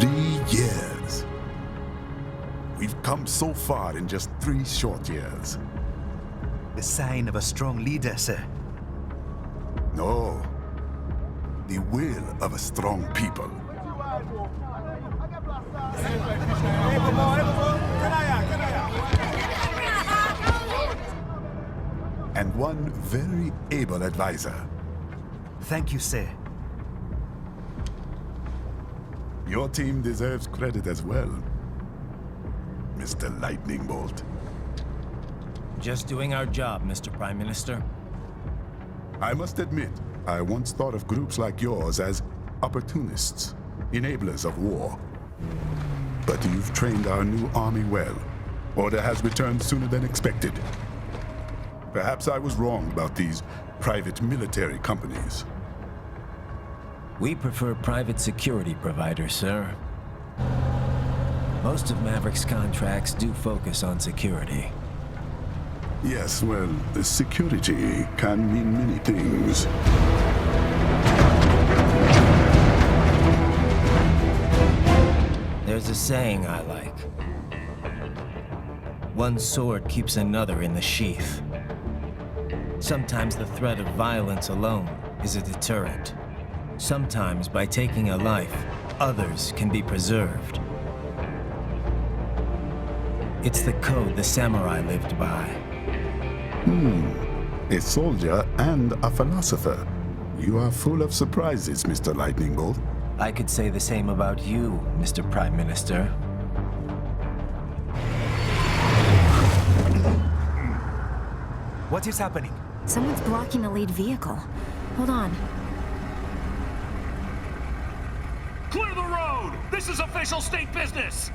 3 years. We've come so far in just 3 short years. The sign of a strong leader, sir. No. The will of a strong people. And one very able advisor. Thank you, sir. Your team deserves credit as well, Mr. Lightning Bolt. Just doing our job, Mr. Prime Minister. I must admit, I once thought of groups like yours as opportunists, enablers of war. But you've trained our new army well. Order has returned sooner than expected. Perhaps I was wrong about these private military companies. We prefer private security providers, sir. Most of Maverick's contracts do focus on security. Yes, well, security can mean many things. There's a saying I like. One sword keeps another in the sheath. Sometimes the threat of violence alone is a deterrent. Sometimes by taking a life, others can be preserved. It's the code the samurai lived by. A soldier and a philosopher. You are full of surprises, Mr. Lightning Bolt. I could say the same about you, Mr. Prime Minister. What is happening? Someone's blocking the lead vehicle. Hold on. Clear the road! This is official state business!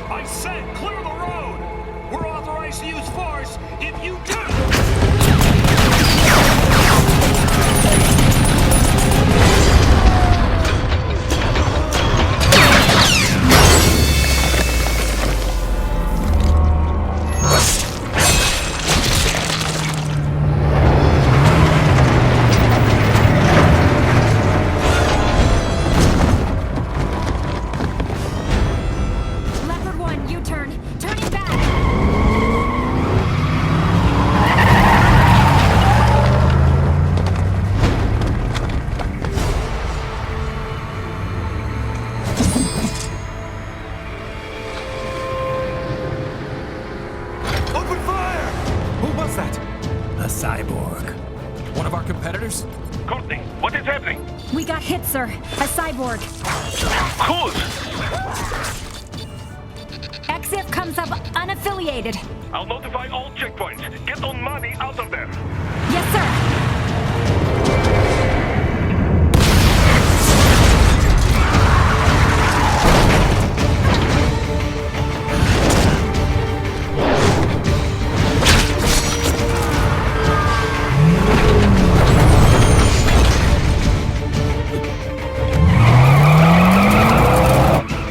I said clear the road! We're authorized to use force if you do! Leopard 1, U-turn. Turning back. Open fire! Who was that? A cyborg. One of our competitors? Courtney, what is happening? We got hit, sir. A cyborg. Who's? Exif comes up unaffiliated. I'll notify all checkpoints. Get on money out of there. Yes, sir.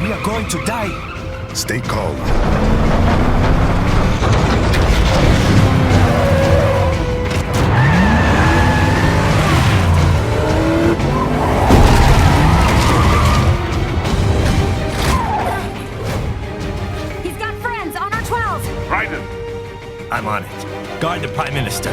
We are going to die. Stay calm. He's got friends on our 12. Raiden, I'm on it. Guard the Prime Minister.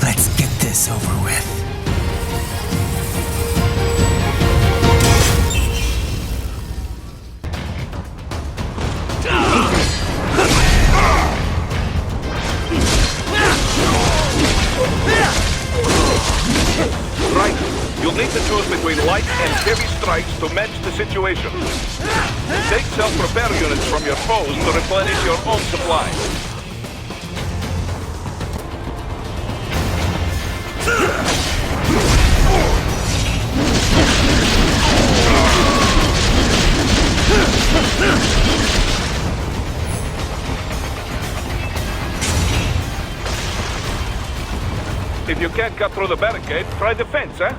Let's get this over with. You'll need to choose between light and heavy strikes to match the situation. Take self-repair units from your foes to replenish your own supply. If you can't cut through the barricade, try the fence, eh?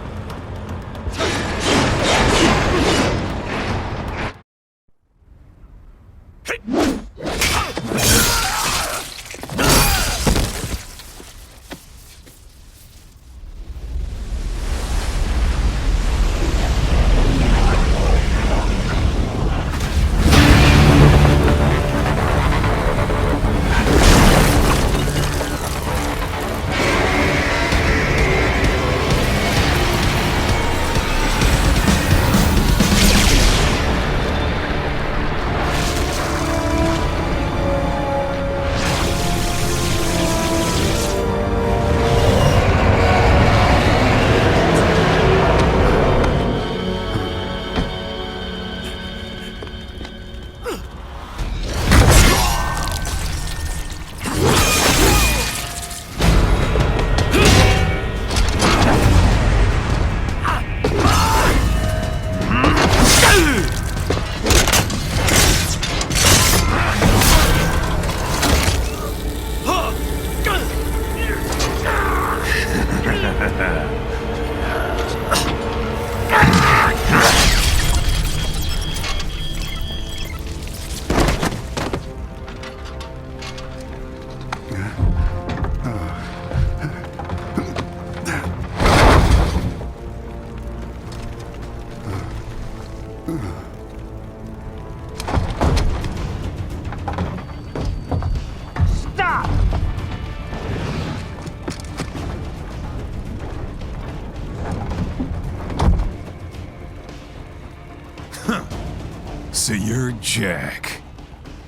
So you're Jack.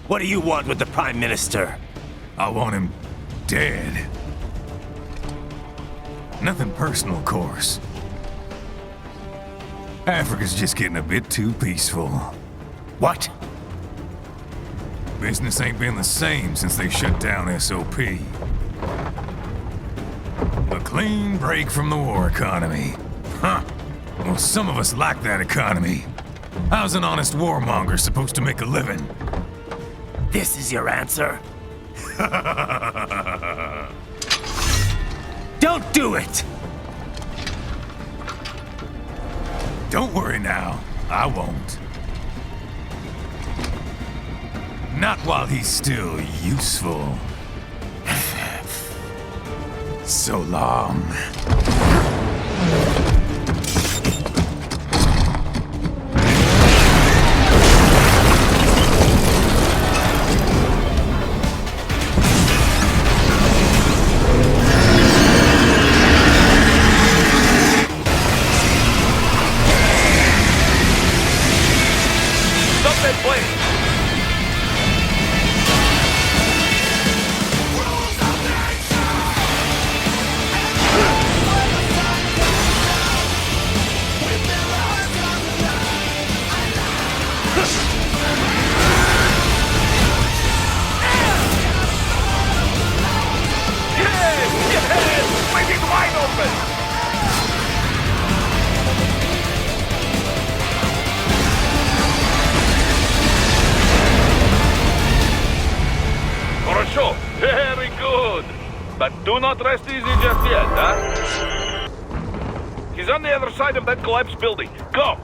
What do you want with the Prime Minister? I want him dead. Nothing personal, of course. Africa's just getting a bit too peaceful. What? Business ain't been the same since they shut down SOP. A clean break from the war economy. Huh. Well, some of us like that economy. How's an honest warmonger supposed to make a living? This is your answer? Don't do it! Don't worry now, I won't. Not while he's still useful. So long. Very good. But do not rest easy just yet, huh? He's on the other side of that collapsed building. Go!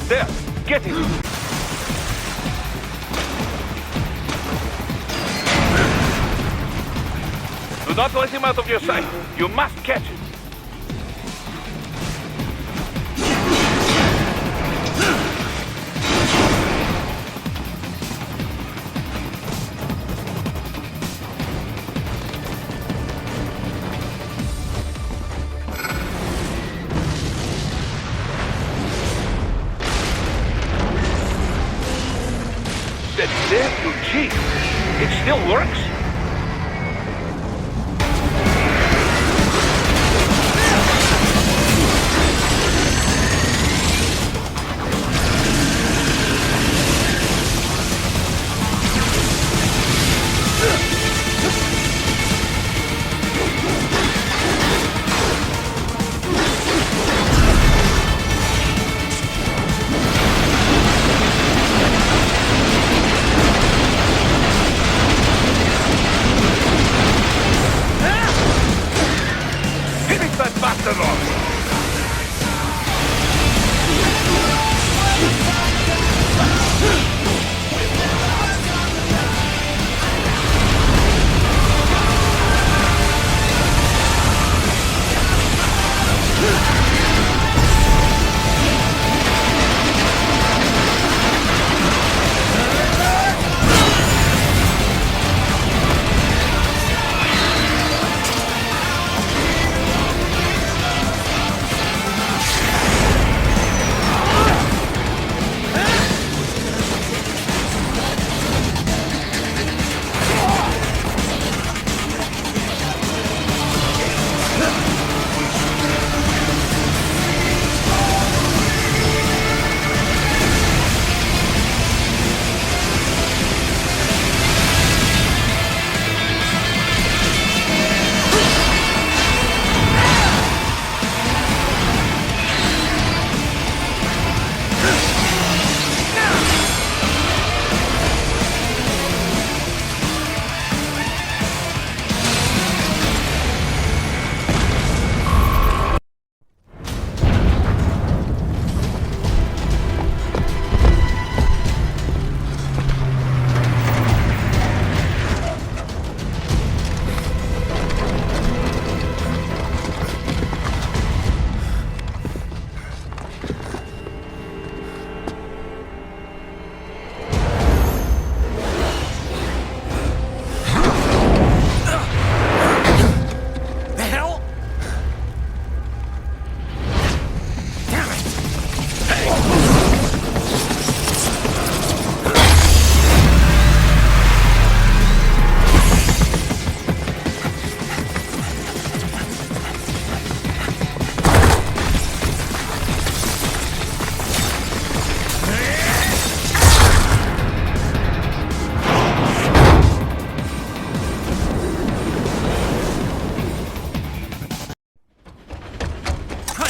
There! Get him! Do not let him out of your sight. You must catch him. there to cheat. It still works?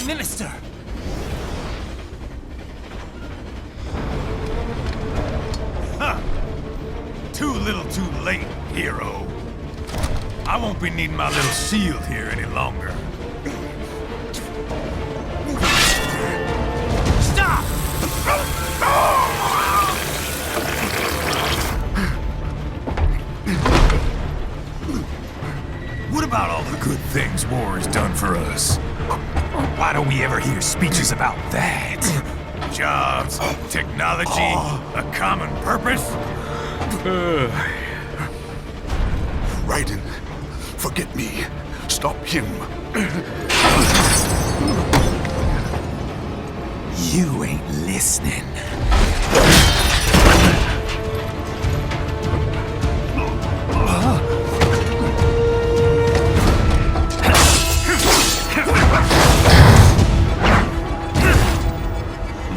Minister! Huh. Too little too late, hero. I won't be needing my little shield here any longer. Stop! What about all the good things war has done for us? Why don't we ever hear speeches about that? Jobs, technology, a common purpose? Raiden, forget me. Stop him. You ain't listening.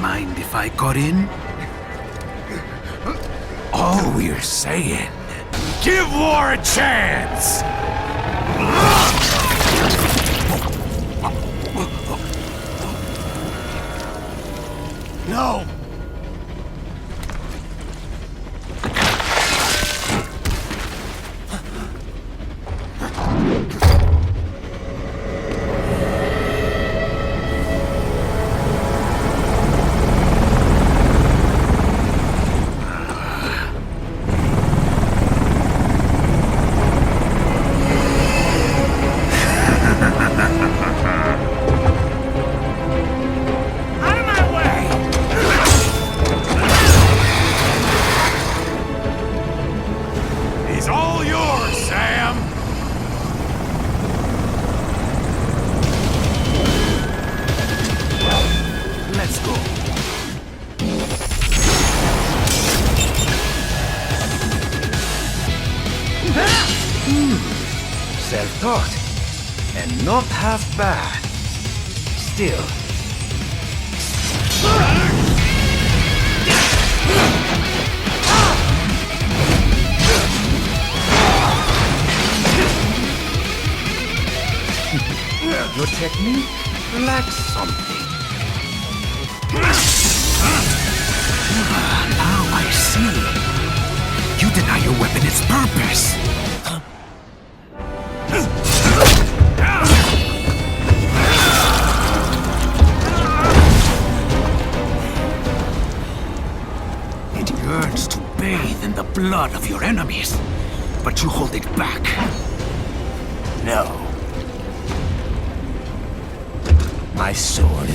Mind if I got in? All we're saying, give war a chance! No! Out of my way! thought. And not half bad. Still. Your technique lacks something. Now I see. You deny your weapon its purpose. It yearns to bathe in the blood of your enemies, but you hold it back. No. My sword.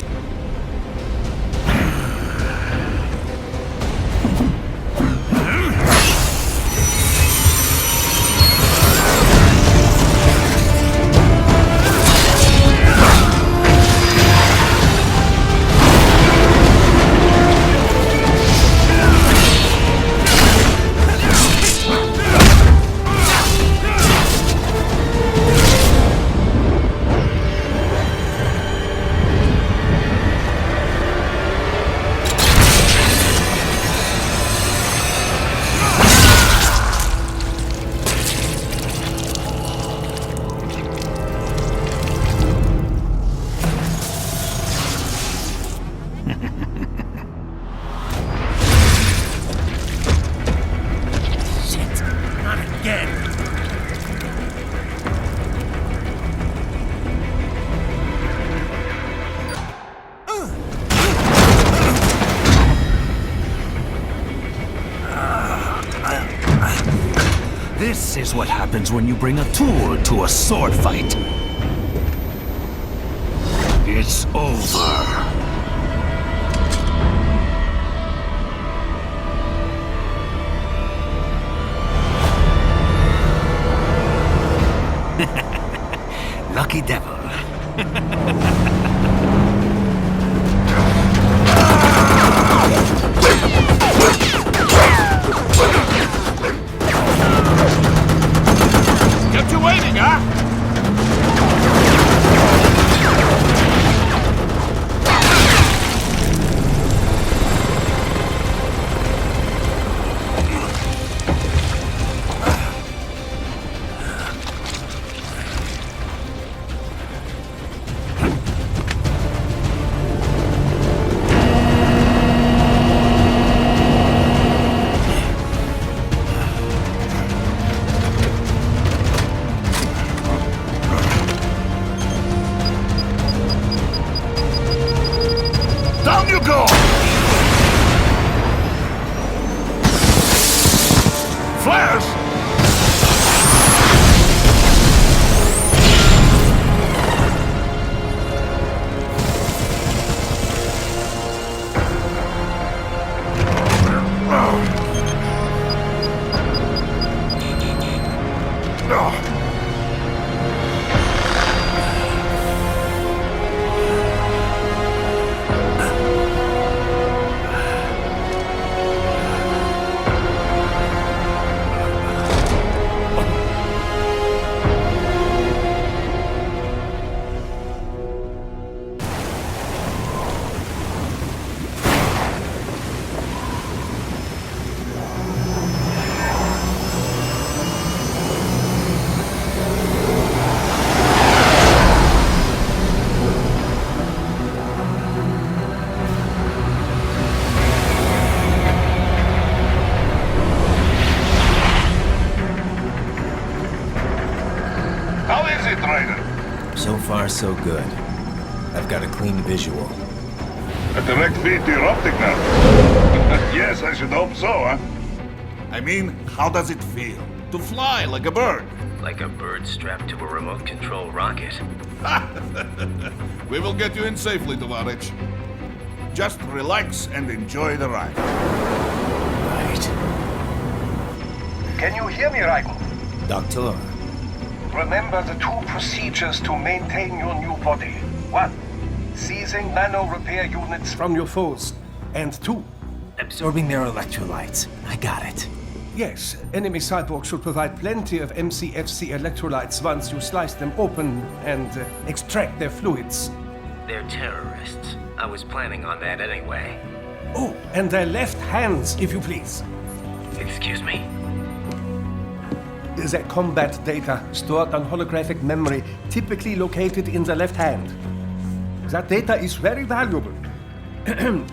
This is what happens when you bring a tool to a sword fight. It's over. Lucky devil. Kept you waiting, huh? Down you go! Flares! How is it, Raiden? So far, so good. I've got a clean visual. A direct feed to your optic nerve. Yes, I should hope so, huh? I mean, how does it feel? To fly like a bird? Like a bird strapped to a remote control rocket. We will get you in safely, Tovarich. Just relax and enjoy the ride. Right. Can you hear me, Raiden? Doctor. Remember the two procedures to maintain your new body. 1. Seizing nano repair units From your foes. And 2. Absorbing their electrolytes. I got it. Yes, enemy cyborgs should provide plenty of MCFC electrolytes once you slice them open and extract their fluids. They're terrorists. I was planning on that anyway. Oh, and their left hands, if you please. Excuse me? Their combat data stored on holographic memory, typically located in the left hand. That data is very valuable.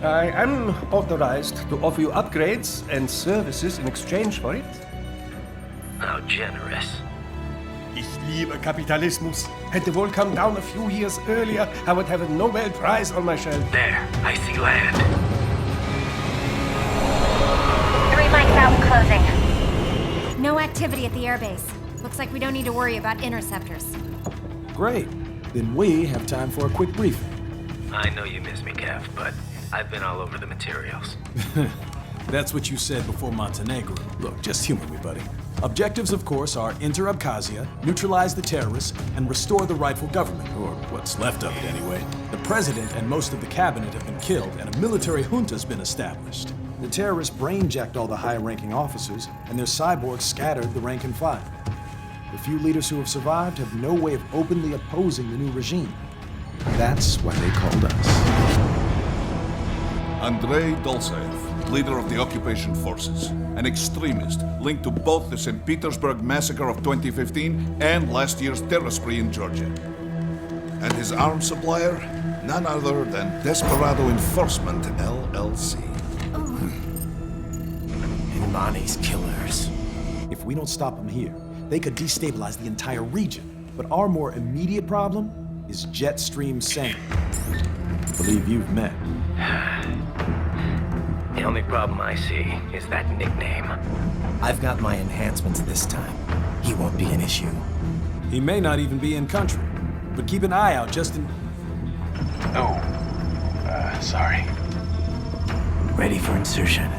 I am authorized to offer you upgrades and services in exchange for it. How generous. Ich liebe Kapitalismus. Had the world come down a few years earlier, I would have a Nobel Prize on my shelf. There, I see land. 3 mics out and closing. No activity at the airbase. Looks like we don't need to worry about interceptors. Great. Then we have time for a quick briefing. I know you miss me, Kev, but I've been all over the materials. That's what you said before Montenegro. Look, just humor me, buddy. Objectives, of course, are enter Abkhazia, neutralize the terrorists, and restore the rightful government, or what's left of it anyway. The president and most of the cabinet have been killed, and a military junta's been established. The terrorists brain-jacked all the high-ranking officers, and their cyborgs scattered the rank and file. The few leaders who have survived have no way of openly opposing the new regime. That's why they called us. Andrei Dolzaev, leader of the occupation forces, an extremist linked to both the St. Petersburg massacre of 2015 and last year's terror spree in Georgia. And his arms supplier, none other than Desperado Enforcement, LLC. Imani's killers. If we don't stop them here, they could destabilize the entire region. But our more immediate problem is Jetstream Sam. I believe you've met. The only problem I see is that nickname. I've got my enhancements this time. He won't be an issue. He may not even be in country, but keep an eye out just in... Oh, sorry. Ready for insertion.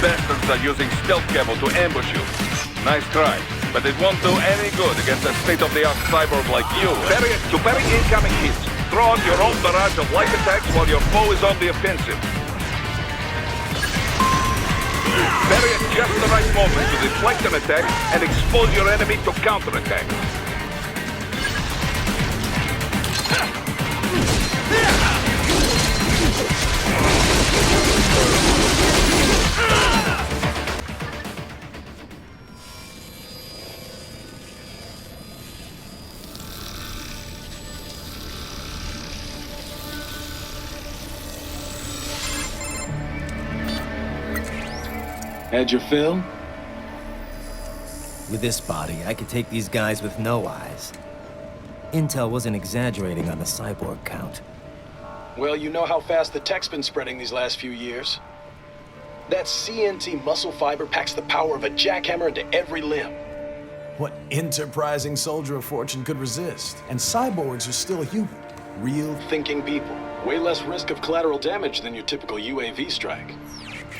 Bastards are using stealth cable to ambush you. Nice try, but it won't do any good against a state-of-the-art cyborg like you. To parry incoming hits, throw out your own barrage of light attacks while your foe is on the offensive. Parry at just the right moment to deflect an attack and expose your enemy to counterattack. Had your fill? With this body, I could take these guys with no eyes. Intel wasn't exaggerating on the cyborg count. Well, you know how fast the tech's been spreading these last few years. That CNT muscle fiber packs the power of a jackhammer into every limb. What enterprising soldier of fortune could resist? And cyborgs are still human. Real thinking people. Way less risk of collateral damage than your typical UAV strike.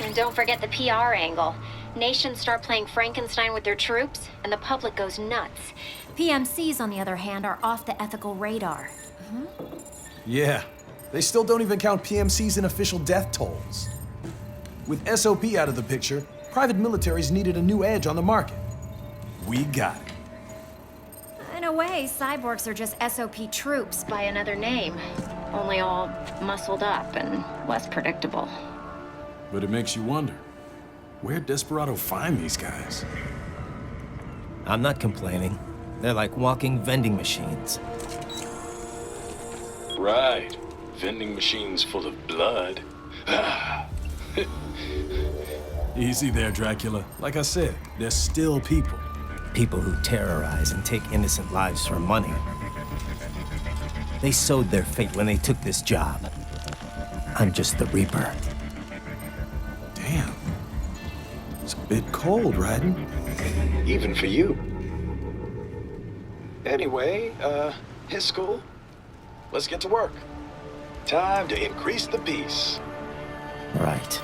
And don't forget the PR angle. Nations start playing Frankenstein with their troops, and the public goes nuts. PMCs, on the other hand, are off the ethical radar. Yeah, they still don't even count PMCs in official death tolls. With SOP out of the picture, private militaries needed a new edge on the market. We got it. In a way, cyborgs are just SOP troops by another name. Only all muscled up and less predictable. But it makes you wonder, where'd Desperado find these guys? I'm not complaining. They're like walking vending machines. Right. Vending machines full of blood. Easy there, Dracula. Like I said, they're still people. People who terrorize and take innocent lives for money. They sowed their fate when they took this job. I'm just the Reaper. Damn. It's a bit cold, Raiden. Even for you. Anyway, his school. Let's get to work. Time to increase the peace. Right.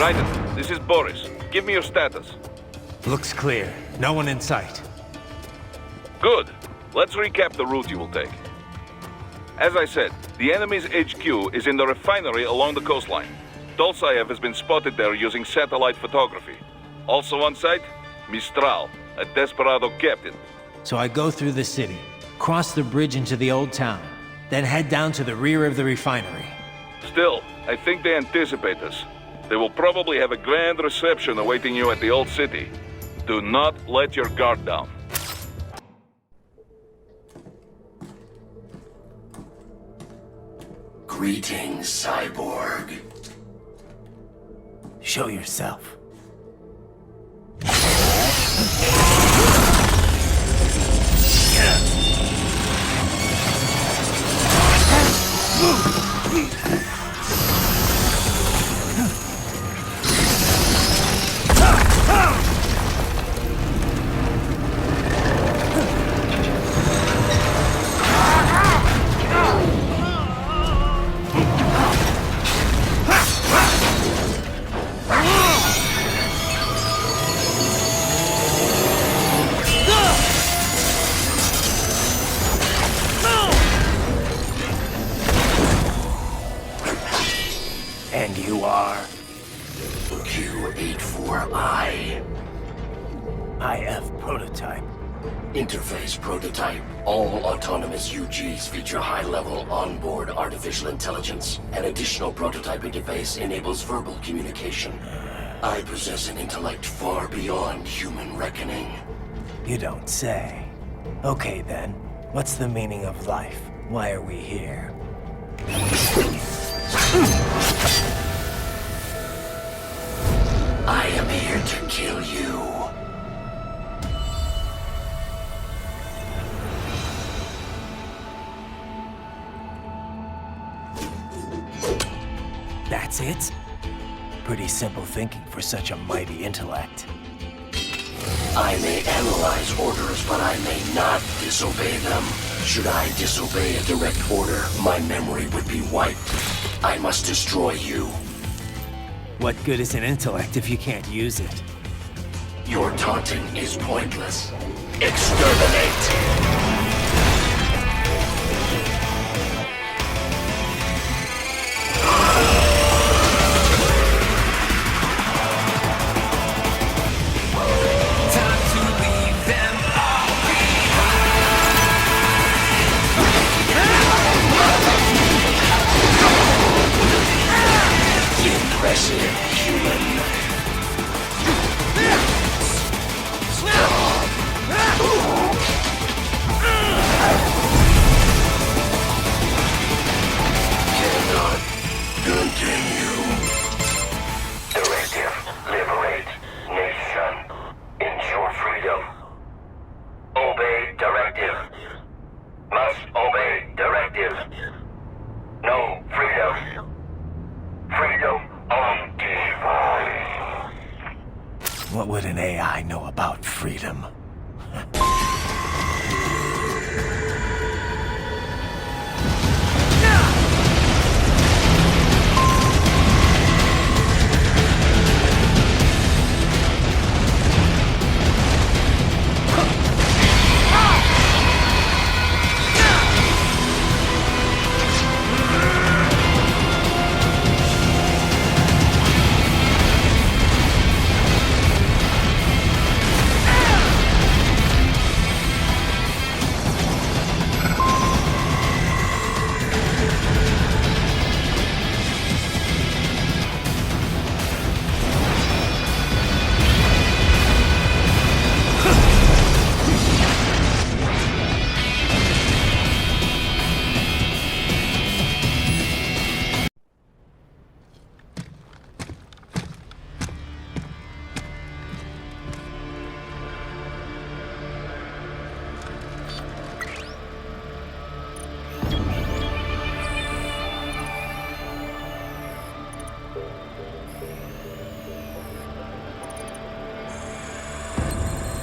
Raiden, this is Boris. Give me your status. Looks clear. No one in sight. Good. Let's recap the route you will take. As I said, the enemy's HQ is in the refinery along the coastline. Dolsaev has been spotted there using satellite photography. Also on site, Mistral, a desperado captain. So I go through the city, cross the bridge into the old town, then head down to the rear of the refinery. Still, I think they anticipate us. They will probably have a grand reception awaiting you at the old city. Do not let your guard down. Greetings, Cyborg. Show yourself. And you are? Q84I. IF prototype. Interface prototype. All autonomous UGs feature high-level onboard artificial intelligence. An additional prototype interface enables verbal communication. I possess an intellect far beyond human reckoning. You don't say. Okay then, what's the meaning of life? Why are we here? I am here to kill you. That's it? Pretty simple thinking for such a mighty intellect. I may analyze orders, but I may not disobey them. Should I disobey a direct order, my memory would be wiped. I must destroy you. What good is an intellect if you can't use it? Your taunting is pointless. Exterminate! Impressive, human. Cannot continue. Directive, liberate nation. Ensure freedom. Obey directive. Must obey directive. No freedom. Freedom on device. What would an AI know about freedom?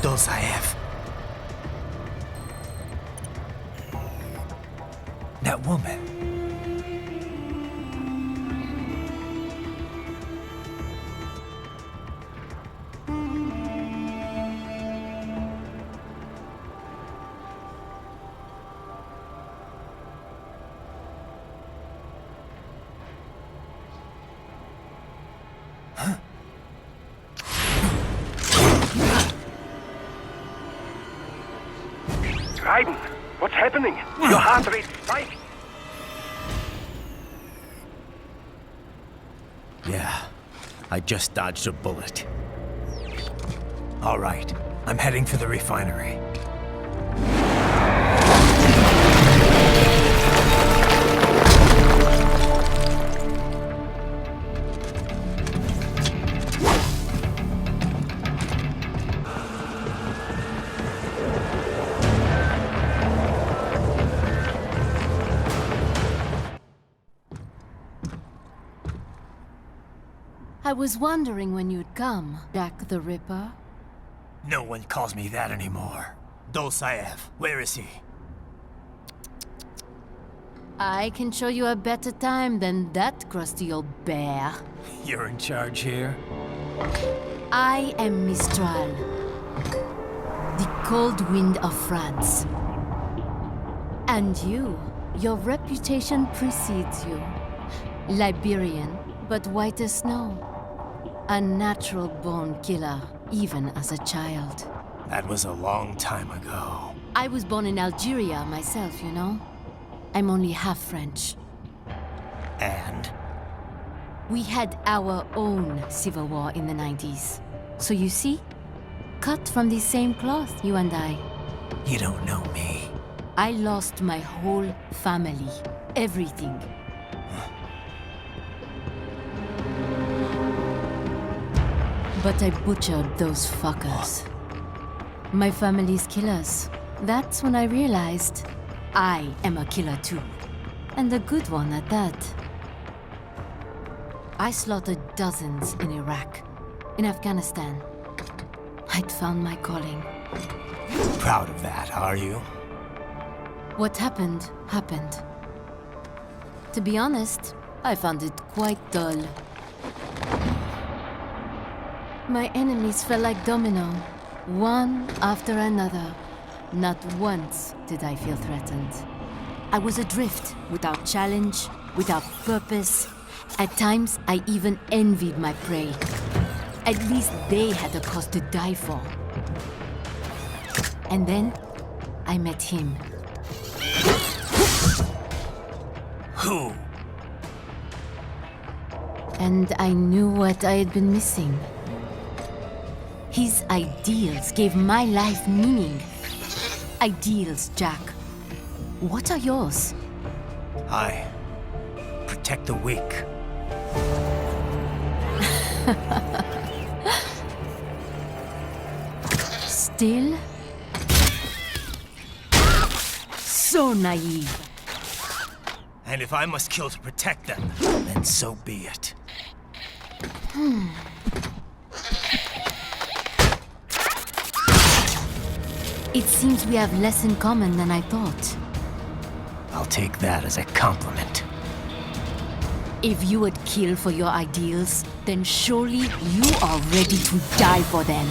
Dosaev. That woman. Raiden, what's happening? Your heart rate spiked. Yeah, I just dodged a bullet. All right, I'm heading for the refinery. I was wondering when you'd come, Jack the Ripper. No one calls me that anymore. Dosaev, where is he? I can show you a better time than that crusty old bear. You're in charge here? I am Mistral, the cold wind of France. And your reputation precedes you. Liberian, but white as snow. A natural-born killer, even as a child. That was a long time ago. I was born in Algeria myself, you know? I'm only half French. And? We had our own civil war in the 90s. So you see? Cut from the same cloth, you and I. You don't know me. I lost my whole family. Everything. But I butchered those fuckers. My family's killers. That's when I realized I am a killer too. And a good one at that. I slaughtered dozens in Iraq, in Afghanistan. I'd found my calling. Proud of that, are you? What happened, happened. To be honest, I found it quite dull. My enemies fell like domino, one after another. Not once did I feel threatened. I was adrift, without challenge, without purpose. At times, I even envied my prey. At least they had a cause to die for. And then, I met him. Who? And I knew what I had been missing. His ideals gave my life meaning. Ideals, Jack. What are yours? I protect the weak. Still? So naive. And if I must kill to protect them, then so be it. It seems we have less in common than I thought. I'll take that as a compliment. If you would kill for your ideals, then surely you are ready to die for them.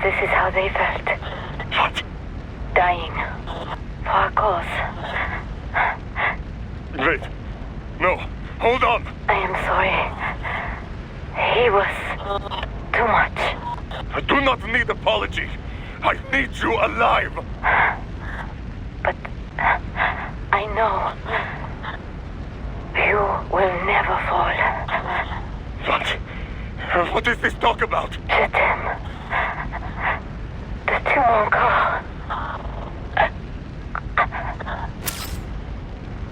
this is how they felt. What? Dying. For a cause. Wait. No. Hold on. I am sorry. He was too much. I do not need apology. I need you alive. But I know you will never fall. What? What is this talk about? Je t'aime. De tout mon corps.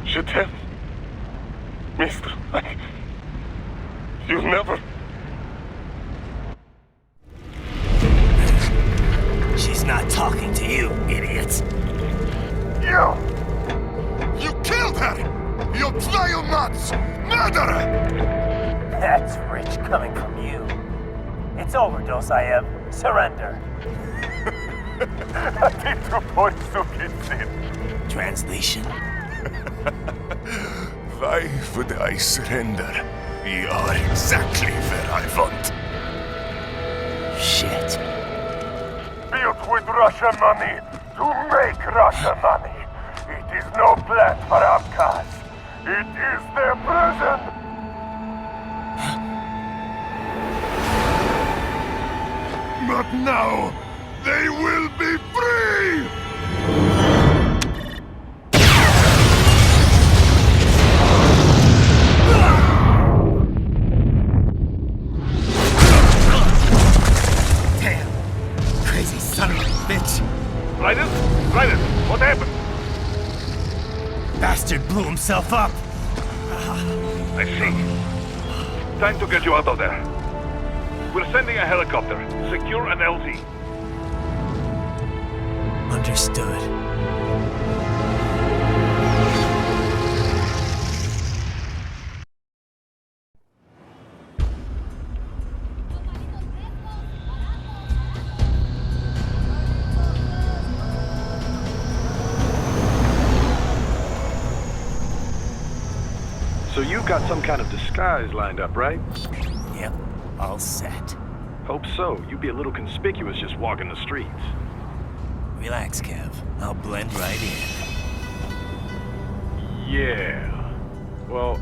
Je t'aime. Mister, you never... She's not talking to you, idiot. You killed her! You trial nuts! Murderer! That's rich coming from you. It's overdose, I am. Surrender. Translation. Why would I surrender? You are exactly where I want. Shit. Built with Russian money to make Russian money. It is no plan for Abkhaz. It is their prison. But now, they will be free! Damn! Crazy son of a bitch! Raiden? Raiden, what happened? Bastard blew himself up! I see. Time to get you out of there. We're sending a helicopter. Secure an LZ. Understood. So you've got some kind of disguise lined up, right? Yep, all set. Hope so. You'd be a little conspicuous just walking the streets. Relax, Kev. I'll blend right in. Yeah. Well,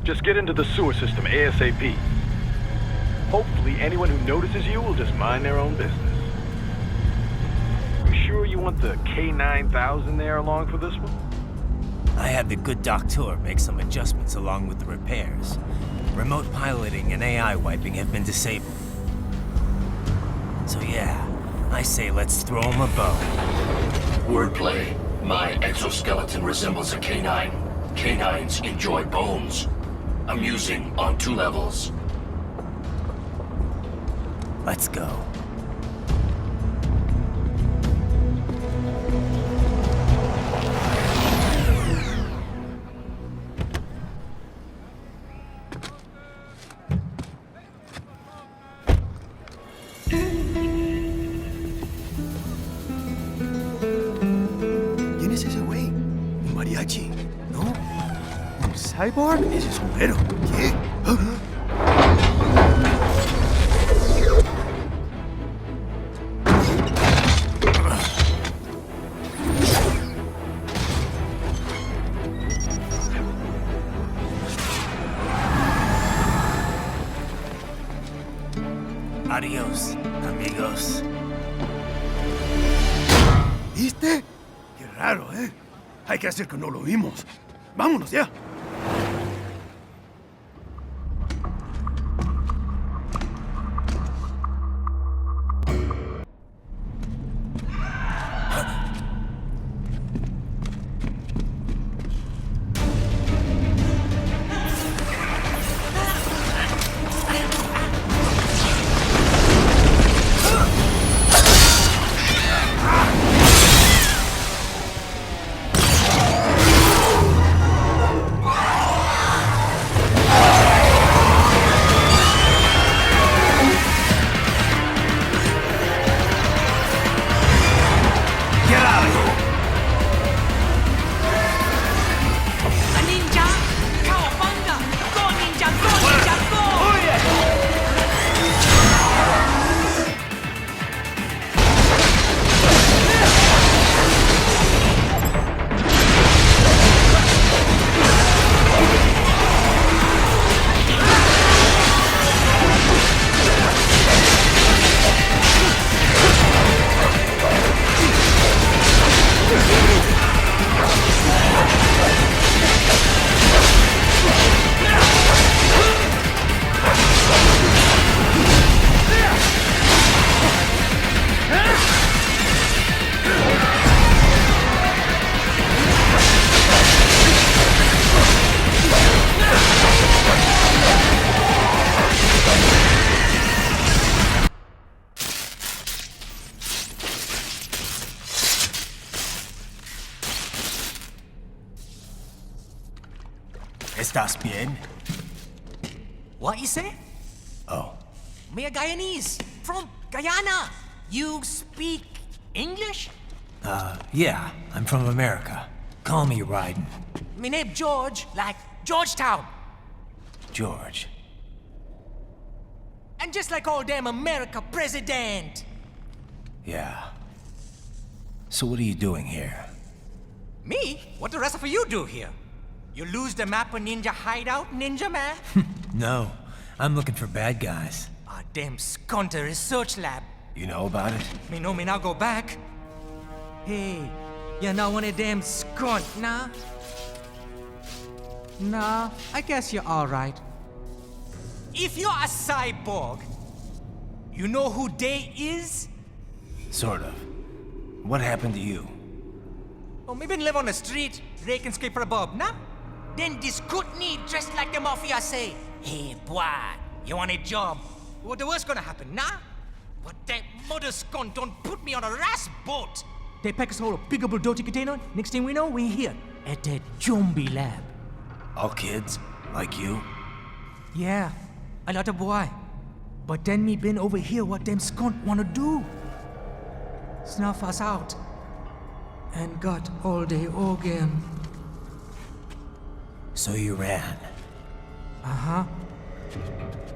just get into the sewer system ASAP. Hopefully anyone who notices you will just mind their own business. You sure you want the K9000 there along for this one? I had the good doctor make some adjustments along with the repairs. Remote piloting and AI wiping have been disabled. So yeah, I say let's throw him a bone. Wordplay. My exoskeleton resembles a canine. Canines enjoy bones. Amusing on 2 levels. Let's go. ¿Quién es ese güey? ¿Un mariachi? ¿No? ¿Un cyborg? Ese sombrero. ¿Qué? Adiós, amigos. ¿Viste? Qué raro, ¿eh? Hay que hacer que no lo vimos. Vámonos ya. ¿Estás bien? What you say? Oh. Me a Guyanese, from Guyana. You speak English? Yeah, I'm from America. Call me Raiden. Me name George, like Georgetown. George. And just like all damn America president. Yeah. So what are you doing here? Me? What the rest of you do here? You lose the map of Ninja Hideout, Ninja Man? No, I'm looking for bad guys. Ah, damn Skunter research lab. You know about it? Me know me now go back. Hey, you're not one of them skunt, nah? Nah, I guess you're alright. If you're a cyborg, you know who they is? Sort of. What happened to you? Oh, me been live on the street, rake and scrape for a bob, nah? Then this good need dressed like the mafia say, hey boy, you want a job? What the worst gonna happen, nah? But that mother skunt don't put me on a ras boat. They pack us all a big old dirty container. Next thing we know, we're here at that zombie lab. All kids? Like you? Yeah, a lot of boy. But then me been over here what them skunt wanna do. Snuff us out. And got all day organ. So you ran? Uh-huh.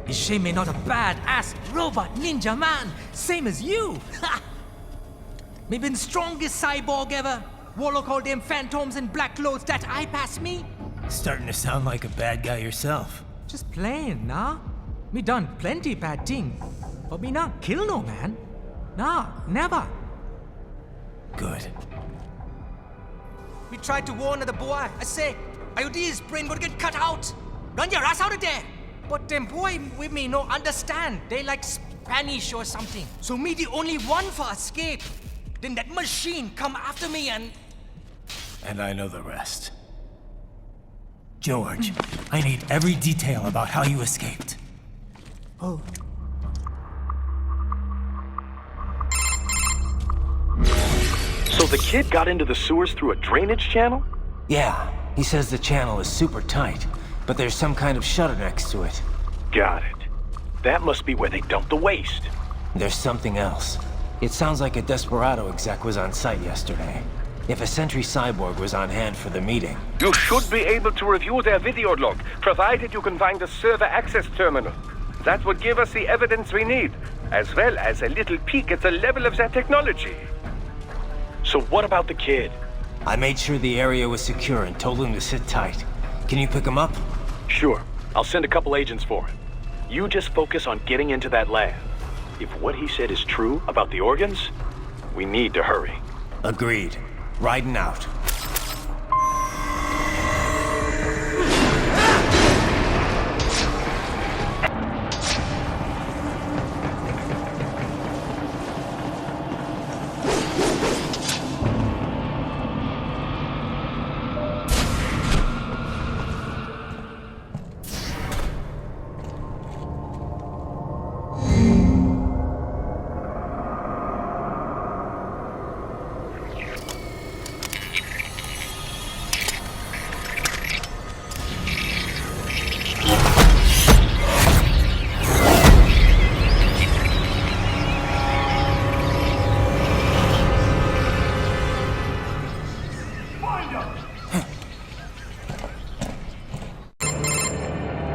Is she me not a bad-ass robot ninja man, same as you? Ha! Me been strongest cyborg ever. Warlock all them phantoms in black clothes that eye pass me. Starting to sound like a bad guy yourself. Just playing, nah? Me done plenty bad thing. But me not kill no man. Nah, never. Good. We tried to warn the boy. I say, IOD's brain would get cut out. Run your ass out of there. But them boy with me no understand. They like Spanish or something. So me the only one for escape. Then that machine come after me and... And I know the rest. George, I need every detail about how you escaped. Oh. So the kid got into the sewers through a drainage channel? Yeah, he says the channel is super tight, but there's some kind of shutter next to it. Got it. That must be where they dumped the waste. There's something else. It sounds like a Desperado exec was on site yesterday. If a Sentry Cyborg was on hand for the meeting... You should be able to review their video log, provided you can find a server access terminal. That would give us the evidence we need, as well as a little peek at the level of their technology. So what about the kid? I made sure the area was secure and told him to sit tight. Can you pick him up? Sure. I'll send a couple agents for him. You just focus on getting into that lab. If what he said is true about the organs, we need to hurry. Agreed. Riding out.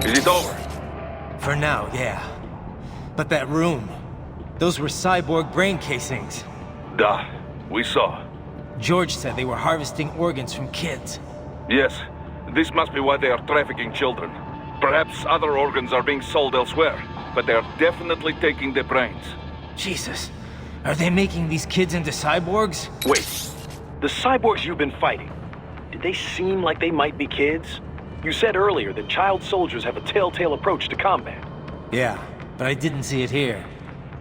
Is it over? For now, yeah. But that room, those were cyborg brain casings. Duh, we saw. George said they were harvesting organs from kids. Yes, this must be why they are trafficking children. Perhaps other organs are being sold elsewhere, but they are definitely taking their brains. Jesus, are they making these kids into cyborgs? Wait, the cyborgs you've been fighting, did they seem like they might be kids? You said earlier that child soldiers have a telltale approach to combat. Yeah, but I didn't see it here.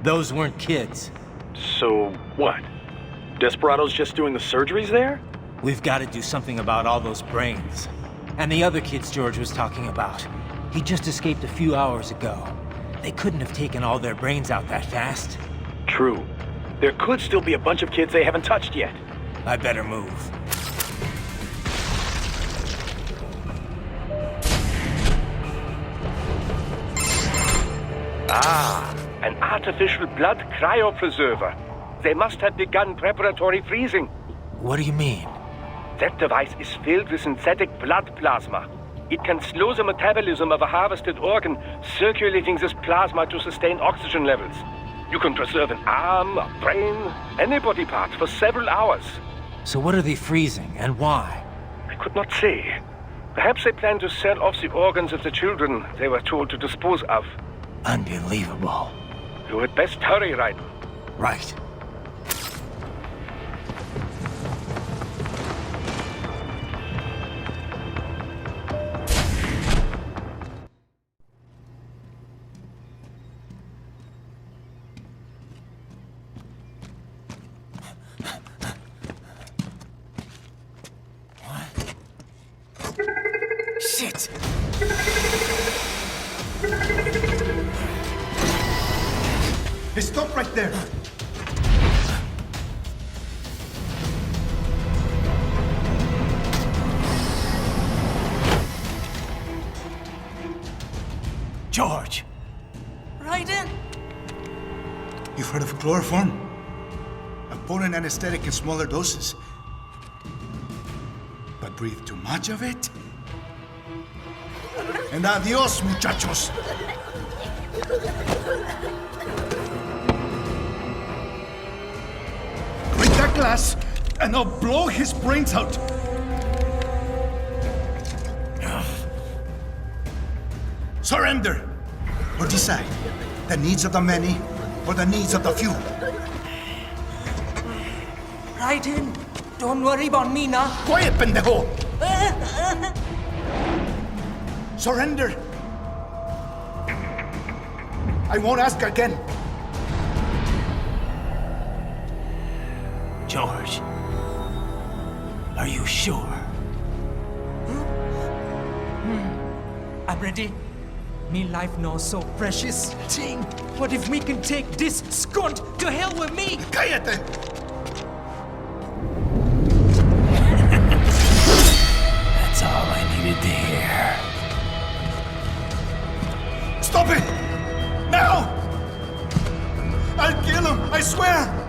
Those weren't kids. So, what? Desperados just doing the surgeries there? We've got to do something about all those brains. And the other kids George was talking about. He just escaped a few hours ago. They couldn't have taken all their brains out that fast. True. There could still be a bunch of kids they haven't touched yet. I better move. Ah, an artificial blood cryopreserver. They must have begun preparatory freezing. What do you mean? That device is filled with synthetic blood plasma. It can slow the metabolism of a harvested organ, circulating this plasma to sustain oxygen levels. You can preserve an arm, a brain, any body part for several hours. So what are they freezing, and why? I could not say. Perhaps they plan to sell off the organs of the children they were told to dispose of. Unbelievable. You had best hurry, Raiden. Right. Shit! Hey, stop right there! George! Raiden! You've heard of chloroform? A potent anesthetic in smaller doses. But breathe too much of it? And adios, muchachos! Break that glass, and I'll blow his brains out! Surrender! Or decide. The needs of the many, or the needs of the few. Raiden, don't worry about me now. Quiet, pendejo! Surrender! I won't ask again. George, are you sure? I'm ready. Me life now so precious. Ting, what if we can take this skunt to hell with me? Cállate! That's all I needed to hear. Stop it! Now! I'll kill him, I swear!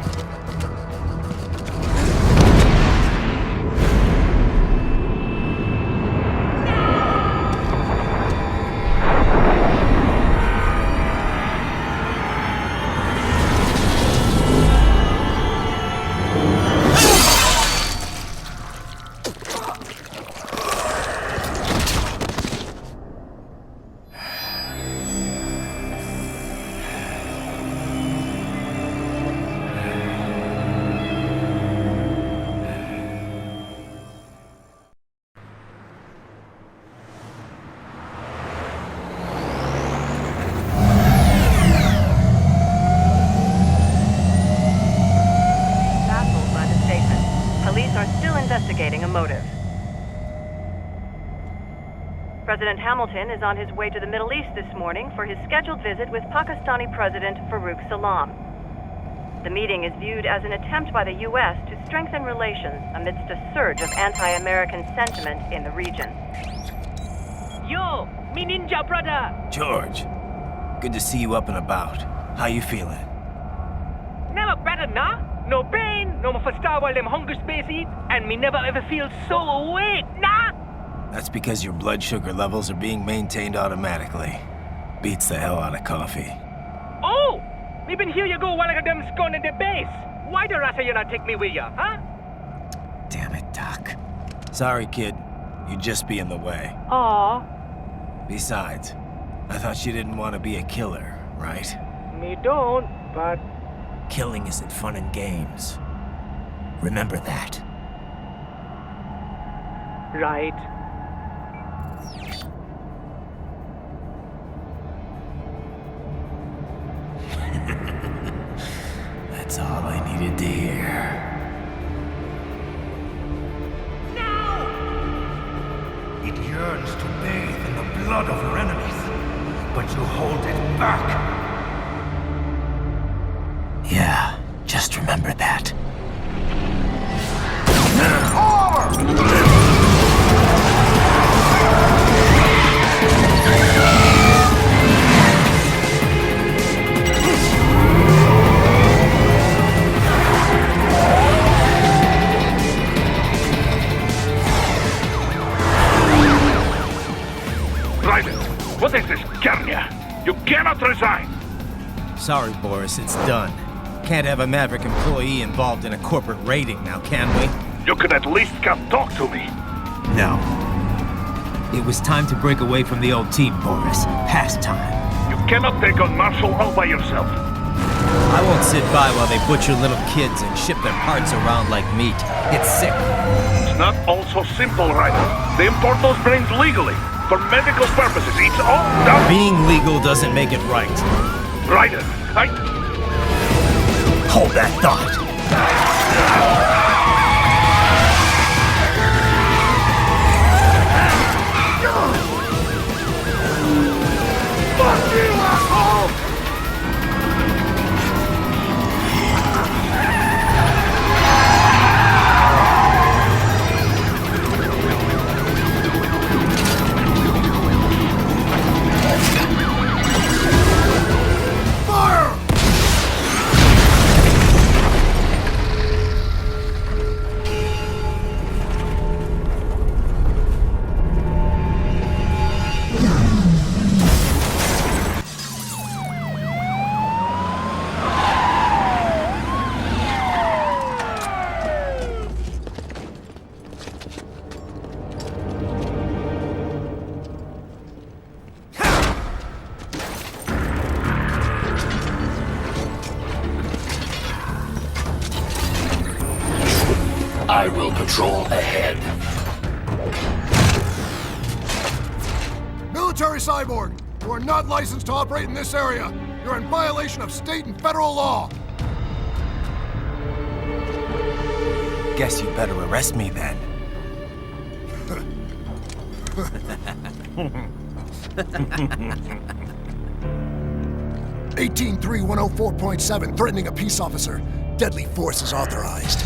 Investigating a motive. President Hamilton is on his way to the Middle East this morning for his scheduled visit with Pakistani President Farouk Salam. The meeting is viewed as an attempt by the U.S. to strengthen relations amidst a surge of anti-American sentiment in the region. Yo, me ninja brother! George, good to see you up and about. How you feeling? Never better, nah? No pain, no more for star while them hunger space eat, and me never ever feel so awake, nah? That's because your blood sugar levels are being maintained automatically. Beats the hell out of coffee. Oh! Me been here you go while I got them scone in the base. Why the rasa you not take me with ya, huh? Damn it, Doc. Sorry, kid. You'd just be in the way. Aw. Besides, I thought you didn't want to be a killer, right? Me don't, but... Killing isn't fun and games. Remember that. Right. That's all I needed to hear. It yearns to bathe in the blood of your enemies, but you hold it back. Yeah, just remember that. Sorry, Boris, it's done. Can't have a Maverick employee involved in a corporate raiding now, can we? You could at least come talk to me. No. It was time to break away from the old team, Boris. Past time. You cannot take on Marshall all by yourself. I won't sit by while they butcher little kids and ship their parts around like meat. It's sick. It's not all so simple, Raiden. They import those brains legally. For medical purposes. It's all done. Being legal doesn't make it right. Raiden, Hold that thought. Fuck you, asshole! I will patrol ahead. Military Cyborg, you are not licensed to operate in this area. You're in violation of state and federal law. Guess you better arrest me then. 183-104.7, threatening a peace officer. Deadly force is authorized.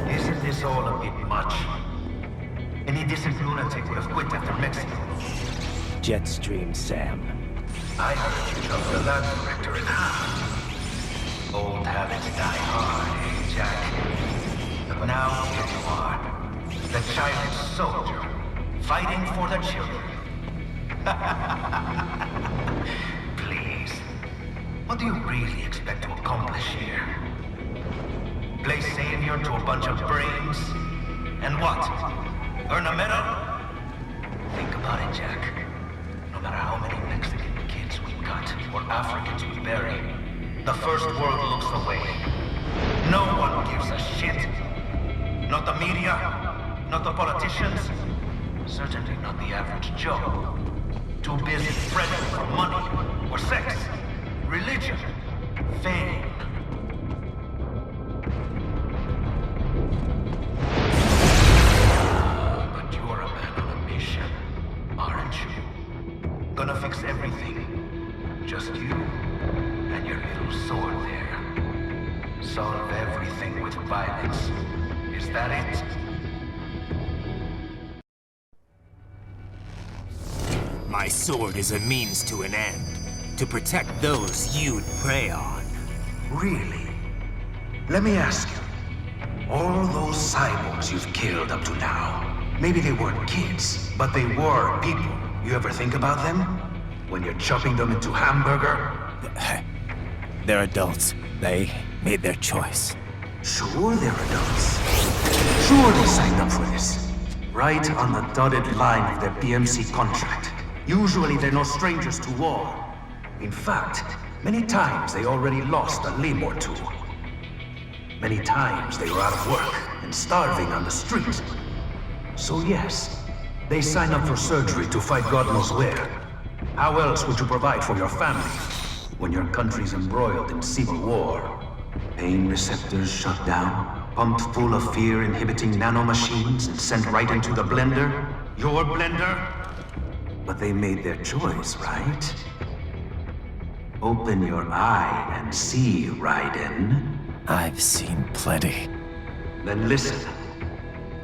Isn't this all a bit much? Any decent lunatic would have quit after Mexico. Jetstream, Sam. I heard you jumped the lab director in half. Old habits die hard, eh, Jack? But now here you are, the child soldier, fighting for the children. Please, what do you really expect to accomplish here? Play savior to a bunch of brains? And what? Earn a medal? Think about it, Jack. No matter how many Mexican kids we cut, or Africans we bury, the first world looks away. No one gives a shit. Not the media, not the politicians, certainly not the average Joe. Too busy fretting for money, or sex, religion, fame. But you're a man on a mission, aren't you? Gonna fix everything. Just you and your little sword there. Solve everything with violence. Is that it? My sword is a means to an end. to protect those you'd prey on. Really? Let me ask you. All those cyborgs you've killed up to now, maybe they weren't kids, but they were people. You ever think about them? When you're chopping them into hamburger? They're adults. They made their choice. Sure they're adults. Sure they signed up for this. Right on the dotted line of their PMC contract. Usually they're no strangers to war. In fact, many times they already lost a limb or two. Many times they were out of work and starving on the street. So yes, they sign up for surgery to fight God knows where. How else would you provide for your family when your country's embroiled in civil war? Pain receptors shut down, pumped full of fear-inhibiting nanomachines and sent right into the blender? Your blender? But they made their choice, right? Open your eye and see, Raiden. I've seen plenty. Then listen.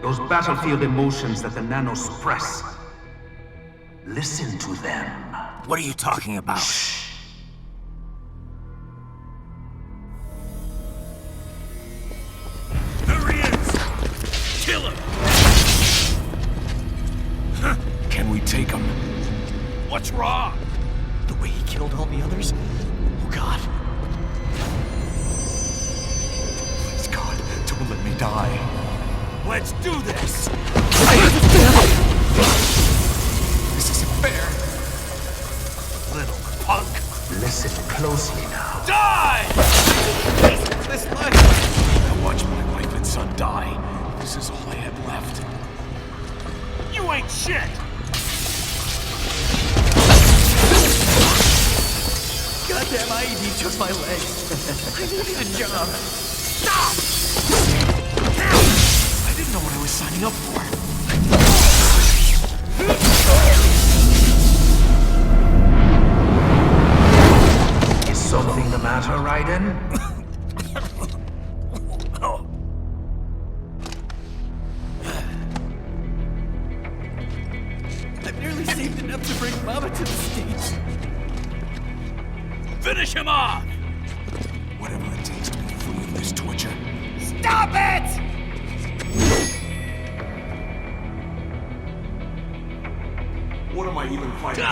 Those battlefield emotions that the nanos suppress. Listen to them. What are you talking about? Shh. There he is! Kill him! Can we take him? What's wrong? The way he killed all the others? Oh God. Please God, don't let me die. Let's do this! This isn't fair. Little punk. Listen closely now. Die! This life. I watched my wife and son die. This is all I had left. You ain't shit! Goddamn IED chose my leg. I needed a job. Stop! I didn't know what I was signing up for. Is something the matter, Raiden? I've nearly saved enough to bring Mama to the States. Finish him off! Whatever it takes to be free of this torture. Stop it! What am I even fighting?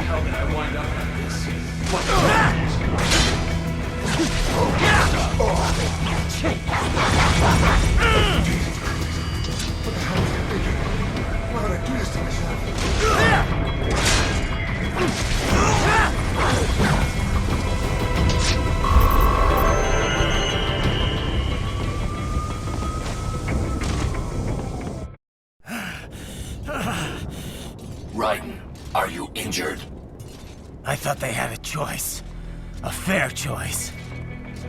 How did I wind up like this? What the hell? Why would I do this to myself? Raiden, are you injured? I thought they had a choice. A fair choice.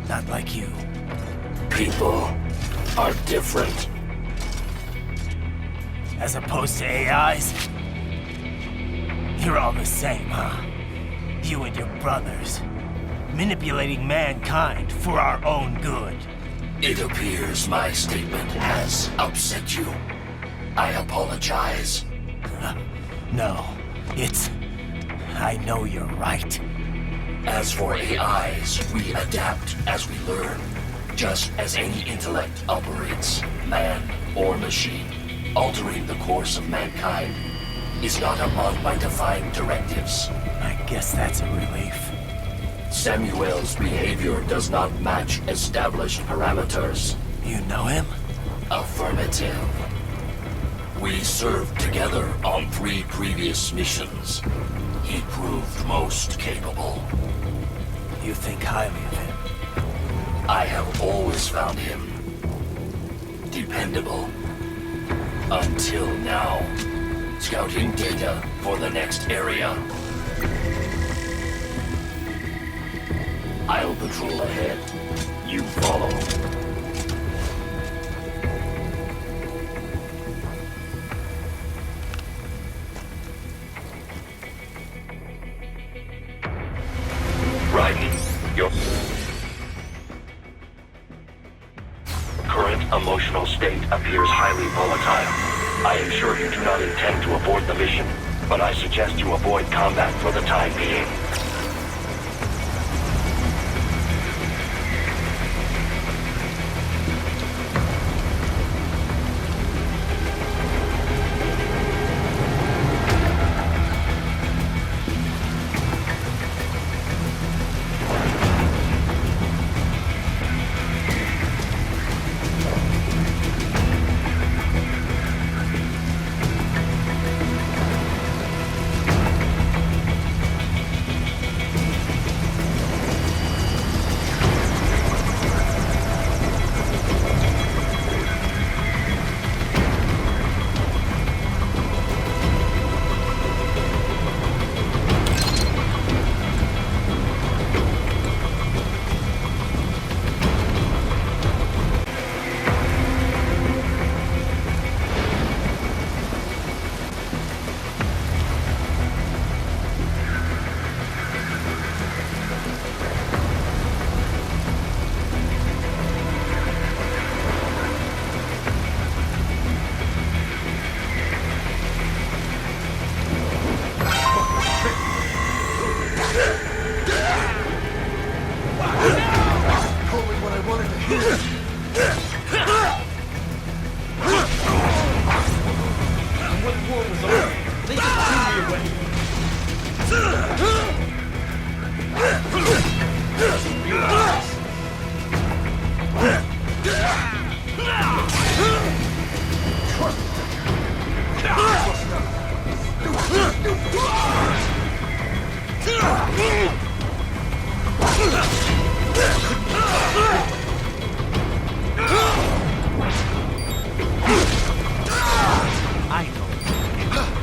Not like you. People are different. As opposed to AIs? You're all the same, huh? You and your brothers. Manipulating mankind for our own good. It appears my statement has upset you. I apologize. No, it's... I know you're right. As for AIs, we adapt as we learn. Just as any intellect operates, man or machine. Altering the course of mankind is not among my defined directives. I guess that's a relief. Samuel's behavior does not match established parameters. You know him? Affirmative. We served together on 3 previous missions. He proved most capable. You think highly of him? I have always found him dependable. Until now. Scouting data for the next area. I'll patrol ahead. You follow. Raiden, you're... appears highly volatile. I am sure you do not intend to abort the mission, but I suggest you avoid combat for the time being.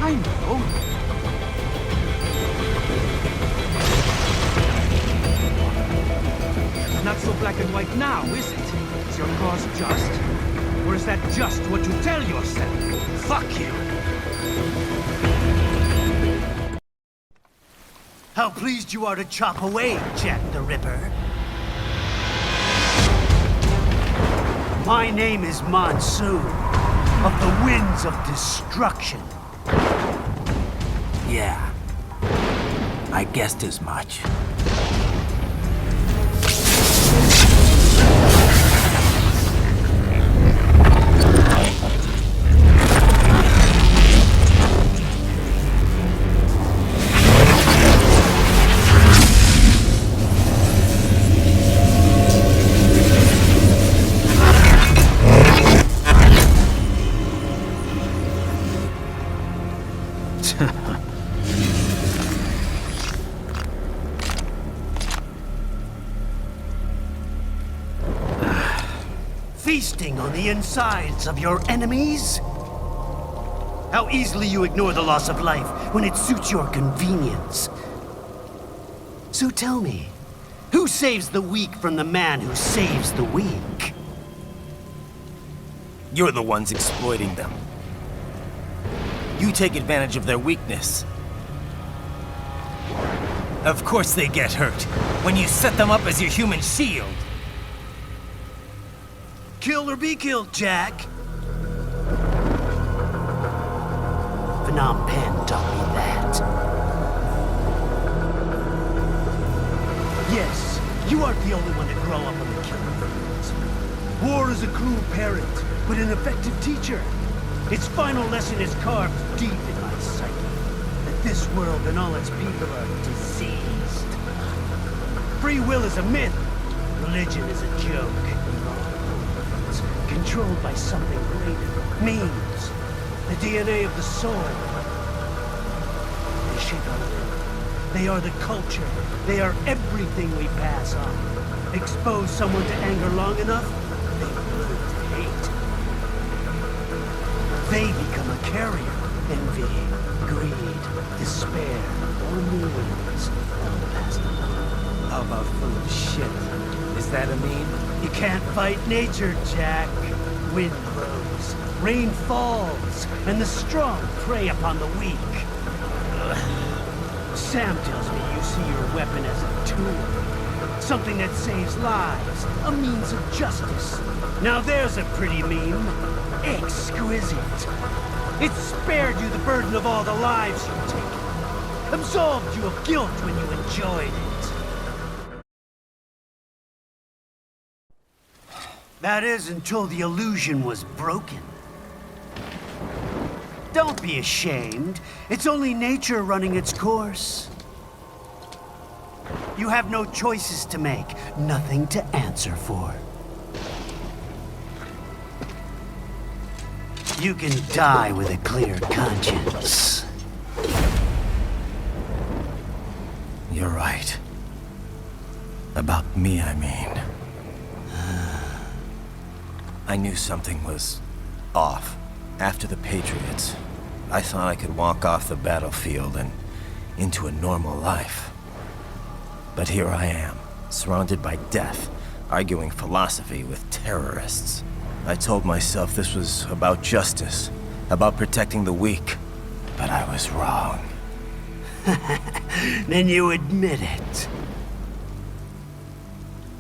I know. Not so black and white now, is it? Is your cause just? Or is that just what you tell yourself? Fuck you! How pleased you are to chop away, Jack the Ripper. My name is Monsoon, of the Winds of Destruction. Yeah, I guessed as much. Feasting on the insides of your enemies? How easily you ignore the loss of life when it suits your convenience. So tell me, who saves the weak from the man who saves the weak? You're the ones exploiting them. You take advantage of their weakness. Of course they get hurt when you set them up as your human shield. Kill or be killed, Jack. Phnom Penh taught me that. Yes, you aren't the only one to grow up on the killing fields. War is a cruel parent, but an effective teacher. Its final lesson is carved deep in my psyche. That this world and all its people are diseased. Free will is a myth. Religion is a joke. Controlled by something greater. Means. The DNA of the soul. They shape our live. They are the culture. They are everything we pass on. Expose someone to anger long enough, they learn to hate. They become a carrier. Envy, greed, despair, or meanness. All passed along. How about full of shit? Is that a meme? You can't fight nature, Jack. Wind blows, rain falls, and the strong prey upon the weak. Sam tells me you see your weapon as a tool. Something that saves lives, a means of justice. Now there's a pretty meme. you, is it? It spared you the burden of all the lives you've taken. Absolved you of guilt when you enjoyed it. That is until the illusion was broken. Don't be ashamed. It's only nature running its course. You have no choices to make, nothing to answer for. You can die with a clear conscience. You're right. About me, I mean. I knew something was off. After the Patriots, I thought I could walk off the battlefield and into a normal life. But here I am, surrounded by death, arguing philosophy with terrorists. I told myself this was about justice, about protecting the weak, but I was wrong. Then you admit it.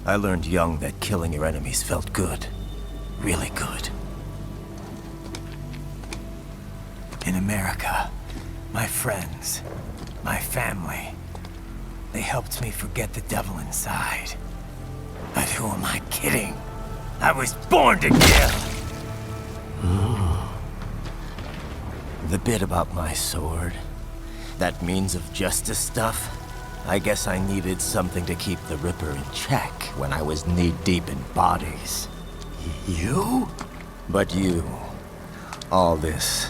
I learned young that killing your enemies felt good. Really good. In America, my friends, my family, they helped me forget the devil inside. But who am I kidding? I was born to kill! The bit about my sword, that means of justice stuff, I guess I needed something to keep the Ripper in check when I was knee-deep in bodies. You? But you, all this,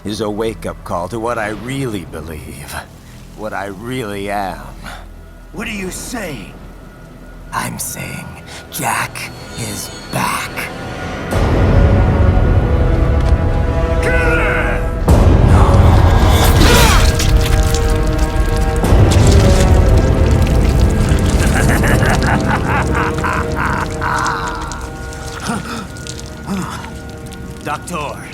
is a wake-up call to what I really believe. What I really am. What are you saying? I'm saying Jack is back. Doctor,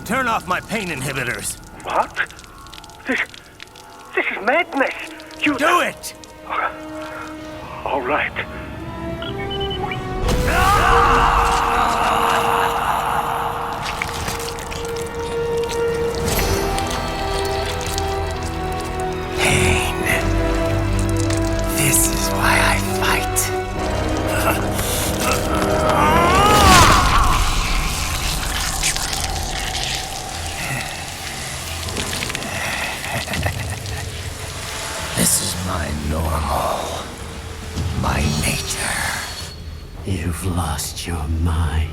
turn off my pain inhibitors. What? This is madness. You do it! All right. Pain. This is why I fight. This is my normal. My nature. You've lost your mind.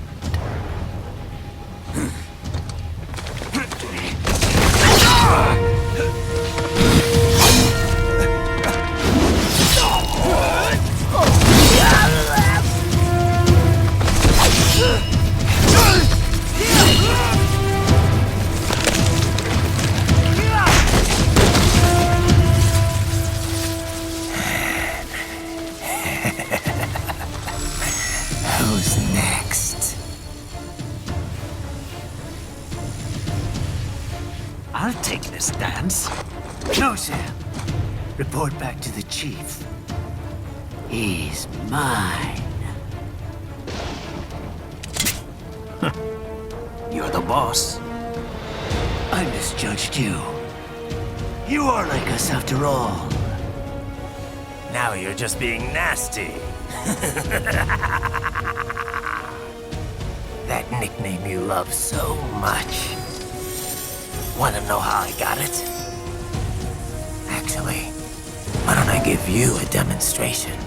Who's next? I'll take this dance. No, Sam. Report back to the chief. He's mine. You're the boss. I misjudged you. You are like us after all. Now you're just being nasty. That nickname you love so much. Want to know how I got it? Actually, why don't I give you a demonstration?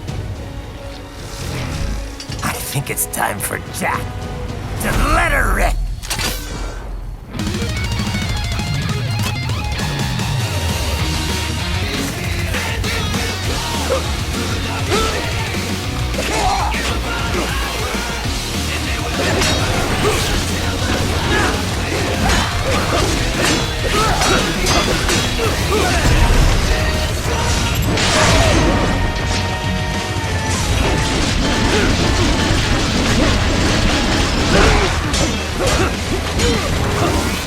I think it's time for Jack to let her rip.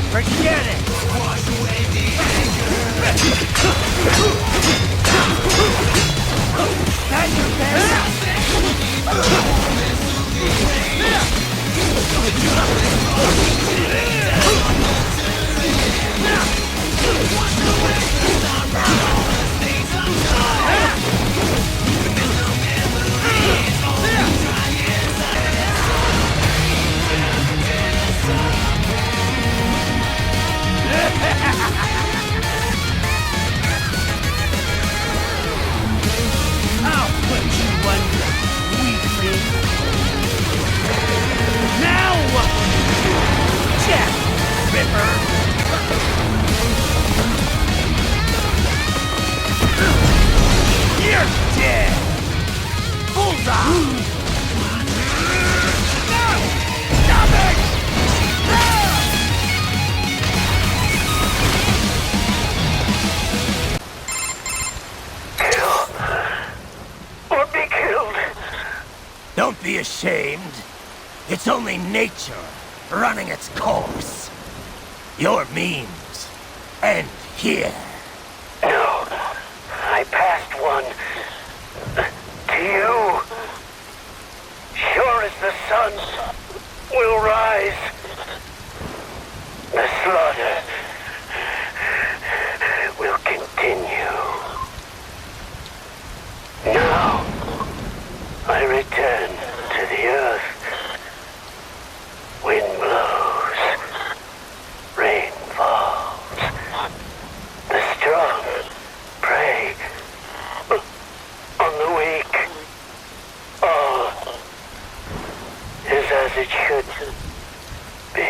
Forget it! That's your best! It's only nature running its course. Your memes end here. No, I passed one to you. Sure as the sun will rise, the slaughter will continue. Now, I return to the earth. Wind blows, rain falls. The strong prey on the weak. All is as it should be.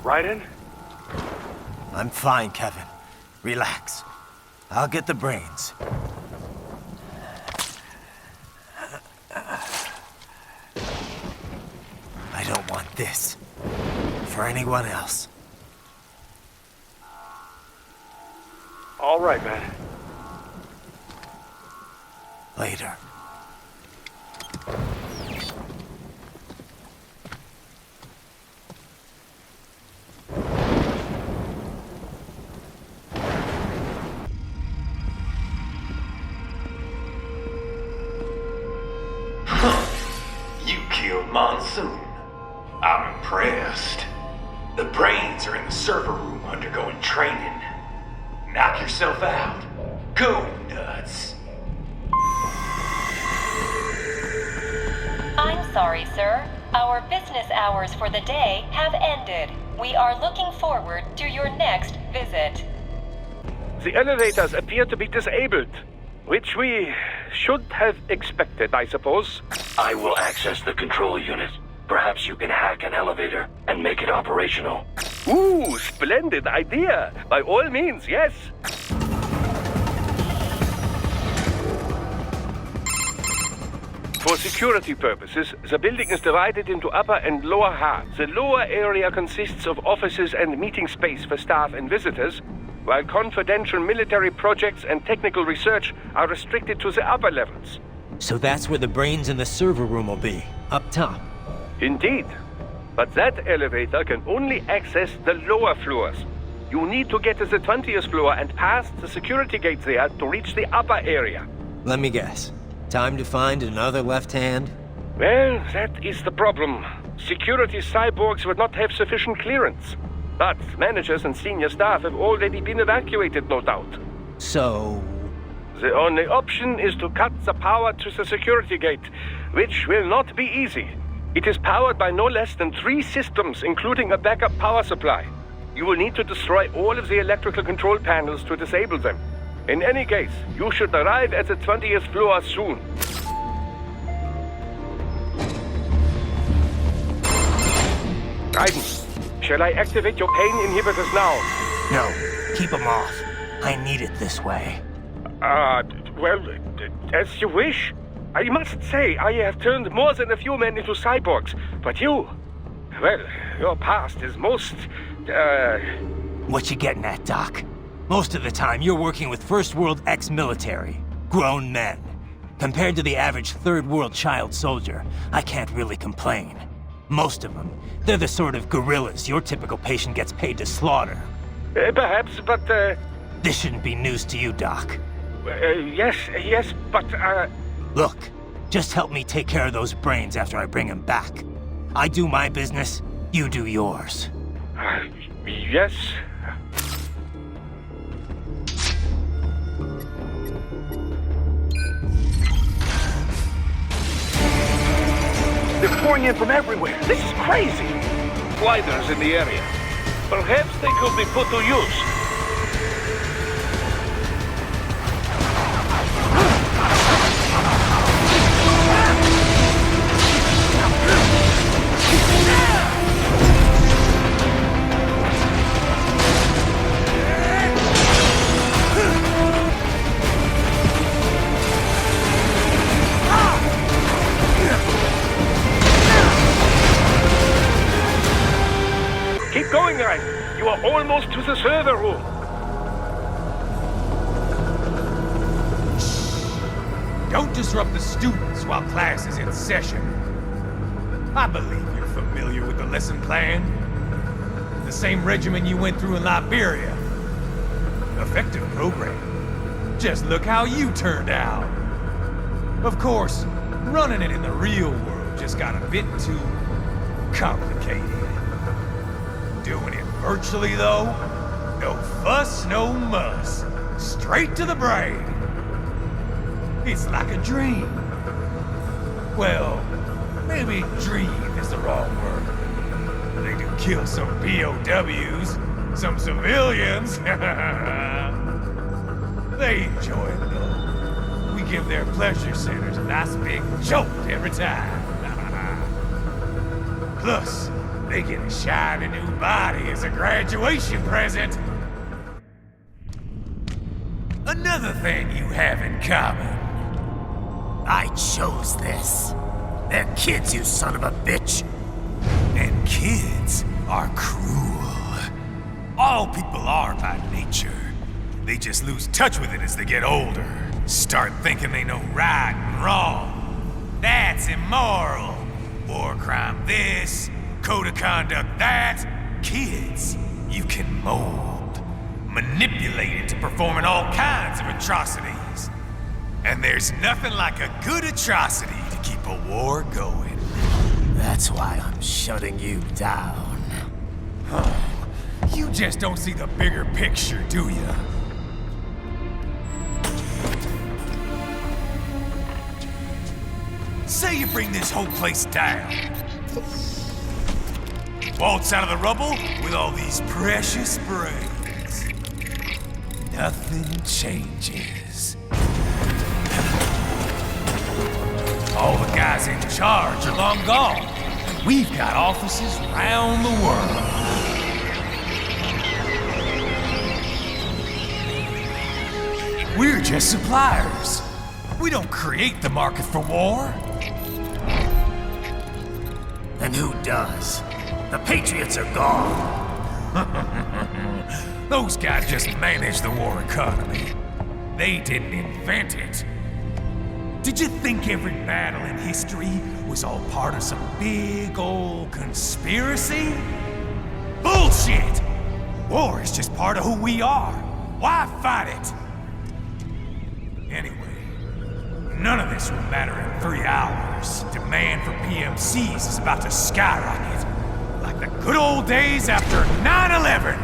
Raiden? I'm fine, Kevin. Relax. I'll get the brains. I don't want this for anyone else. All right, man. Later. You killed Monsoon. I'm impressed. The brains are in the server room undergoing training. Knock yourself out. Go nuts. I'm sorry, sir. Our business hours for the day have ended. We are looking forward to your next visit. The elevators appear to be disabled, which we should have expected, I suppose. I will access the control unit. Perhaps you can hack an elevator and make it operational. Ooh, splendid idea. By all means, yes. For security purposes, the building is divided into upper and lower halves. The lower area consists of offices and meeting space for staff and visitors, while confidential military projects and technical research are restricted to the upper levels. So that's where the brains in the server room will be, up top. Indeed. But that elevator can only access the lower floors. You need to get to the 20th floor and past the security gate there to reach the upper area. Let me guess. Time to find another left hand? Well, that is the problem. Security cyborgs would not have sufficient clearance. But managers and senior staff have already been evacuated, no doubt. So... The only option is to cut the power to the security gate, which will not be easy. It is powered by no less than 3 systems, including a backup power supply. You will need to destroy all of the electrical control panels to disable them. In any case, you should arrive at the 20th floor soon. Raiden, shall I activate your pain inhibitors now? No, keep them off. I need it this way. Well, as you wish. I must say, I have turned more than a few men into cyborgs, but you... Well, your past is most, What you getting at, Doc? Most of the time, you're working with First World ex-military. Grown men. Compared to the average Third World child soldier, I can't really complain. Most of them, they're the sort of guerrillas your typical patient gets paid to slaughter. Perhaps, but, This shouldn't be news to you, Doc. Yes, but, Look, just help me take care of those brains after I bring them back. I do my business, you do yours. Yes? They're pouring in from everywhere. This is crazy. Gliders in the area. Perhaps they could be put to use. the server room. Don't disrupt the students while class is in session. I believe you're familiar with the lesson plan. The same regimen you went through in Liberia. Effective program. Just look how you turned out. Of course, running it in the real world just got a bit too complicated. Doing it virtually, though, no fuss, no muss. Straight to the brain. It's like a dream. Well, maybe dream is the wrong word. They do kill some POWs, some civilians. They enjoy it, though. We give their pleasure centers a nice big jolt every time. Plus, they get a shiny new body as a graduation present. Another thing you have in common. I chose this. They're kids, you son of a bitch. And kids are cruel. All people are by nature. They just lose touch with it as they get older. Start thinking they know right and wrong. That's immoral. War crime this, code of conduct that. Kids, you can mold, manipulate it to performing all kinds of atrocities. And there's nothing like a good atrocity to keep a war going. That's why I'm shutting you down. You just don't see the bigger picture, do you? Say you bring this whole place down. Waltz out of the rubble with all these precious brains. Nothing changes. All the guys in charge are long gone. And we've got offices around the world. We're just suppliers. We don't create the market for war. And who does? The Patriots are gone. Those guys just manage the war economy. They didn't invent it. Did you think every battle in history was all part of some big old conspiracy? Bullshit! War is just part of who we are. Why fight it? Anyway, none of this will matter in 3 hours. Demand for PMCs is about to skyrocket. Like the good old days after 9/11.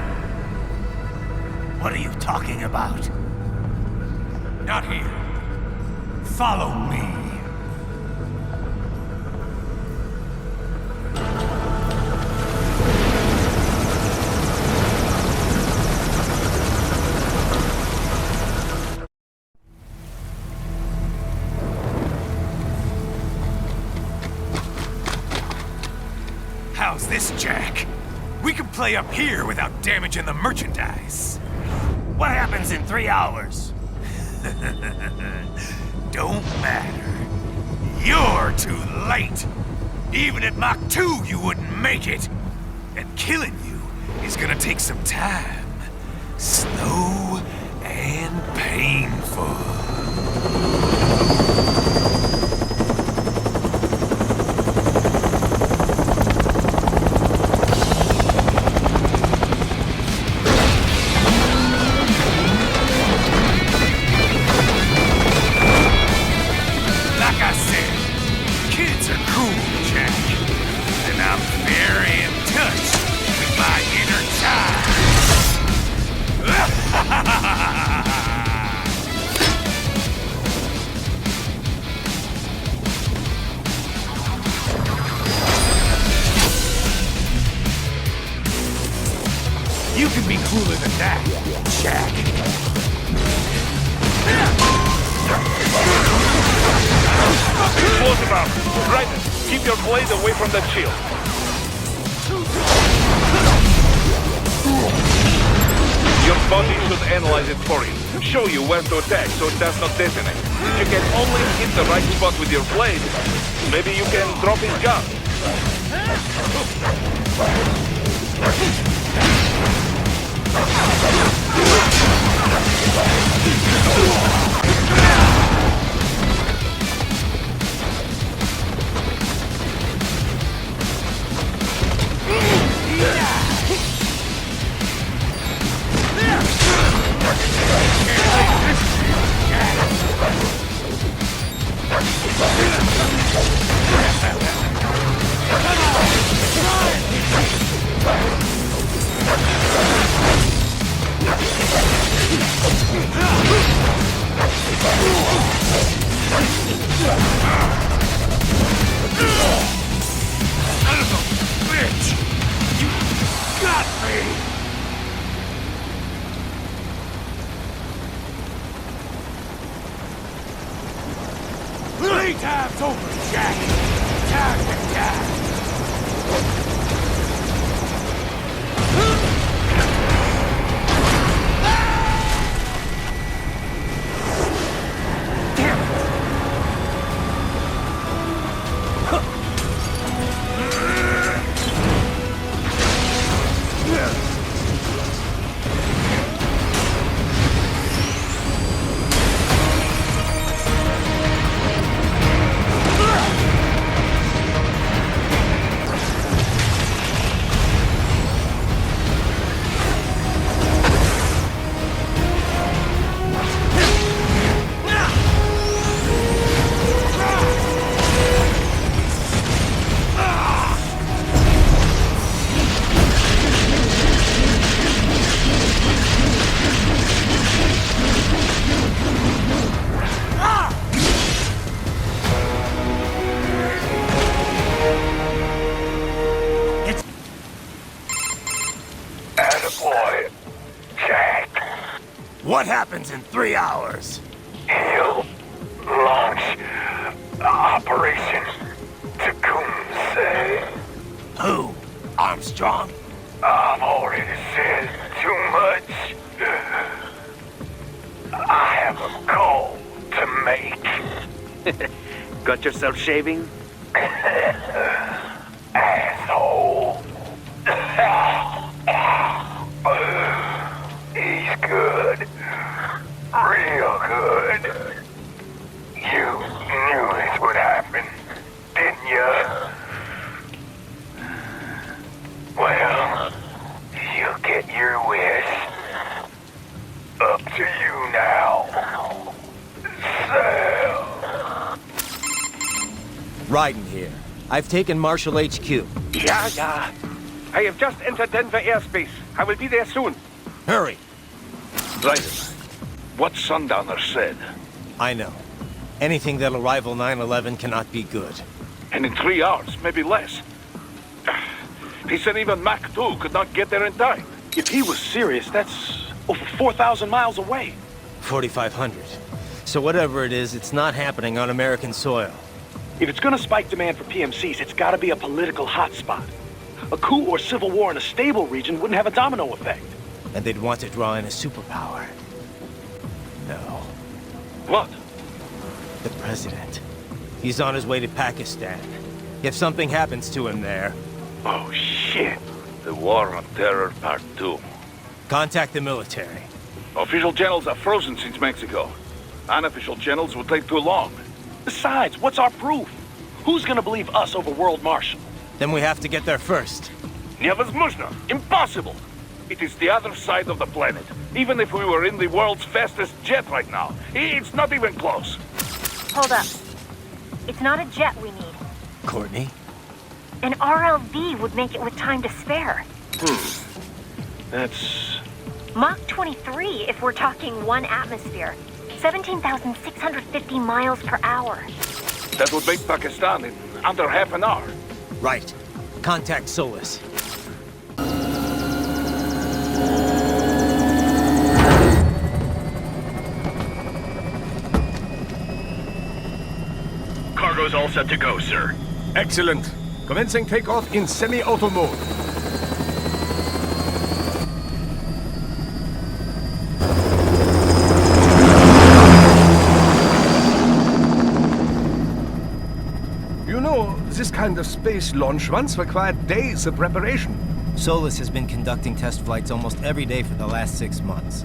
What are you talking about? Not here. Follow me. How's this, Jack? We can play up here without damaging the merchandise. What happens in 3 hours? Don't matter. You're too late. Even at Mach 2, you wouldn't make it. And killing you is gonna take some time. Slow and painful. You can be cooler than that, Jack. Explosive out. Raiden, keep your blade away from that shield. Your body should analyze it for you. Show you where to attack so it does not detonate. If you can only hit the right spot with your blade, maybe you can drop his gun. Playtime's over, Jack. Time to die. What happens in 3 hours? He'll launch Operation Tecumseh. Who? Armstrong? I've already said too much. I have a call to make. Got yourself shaving? Asshole. He's good. Real good. You knew this would happen, didn't you? Well, you'll get your wish. Up to you now. Sam. Raiden here. I've taken Marshall HQ. Yeah. I have just entered Denver airspace. I will be there soon. Hurry. Raiden, what Sundowner said. I know. Anything that'll rival 9/11 cannot be good. And in 3 hours, maybe less. He said even Mach 2 could not get there in time. If he was serious, that's over 4,000 miles away. 4,500. So whatever it is, it's not happening on American soil. If it's gonna spike demand for PMCs, it's gotta be a political hotspot. A coup or civil war in a stable region wouldn't have a domino effect. And they'd want to draw in a superpower. No. What? The president. He's on his way to Pakistan. If something happens to him there... Oh, shit. The War on Terror Part 2. Contact the military. Official channels are frozen since Mexico. Unofficial channels will take too long. Besides, what's our proof? Who's gonna believe us over World Marshal? Then we have to get there first. Невозможно. Impossible. It is the other side of the planet. Even if we were in the world's fastest jet right now, it's not even close. Hold up. It's not a jet we need. Courtney? An RLV would make it with time to spare. That's... Mach 23 if we're talking 1 atmosphere. 17,650 miles per hour. That would make Pakistan in under half an hour. Right. Contact Solus. Cargo's all set to go, sir. Excellent. Commencing takeoff in semi-auto mode. You know, this kind of space launch once required days of preparation. Solus has been conducting test flights almost every day for the last 6 months.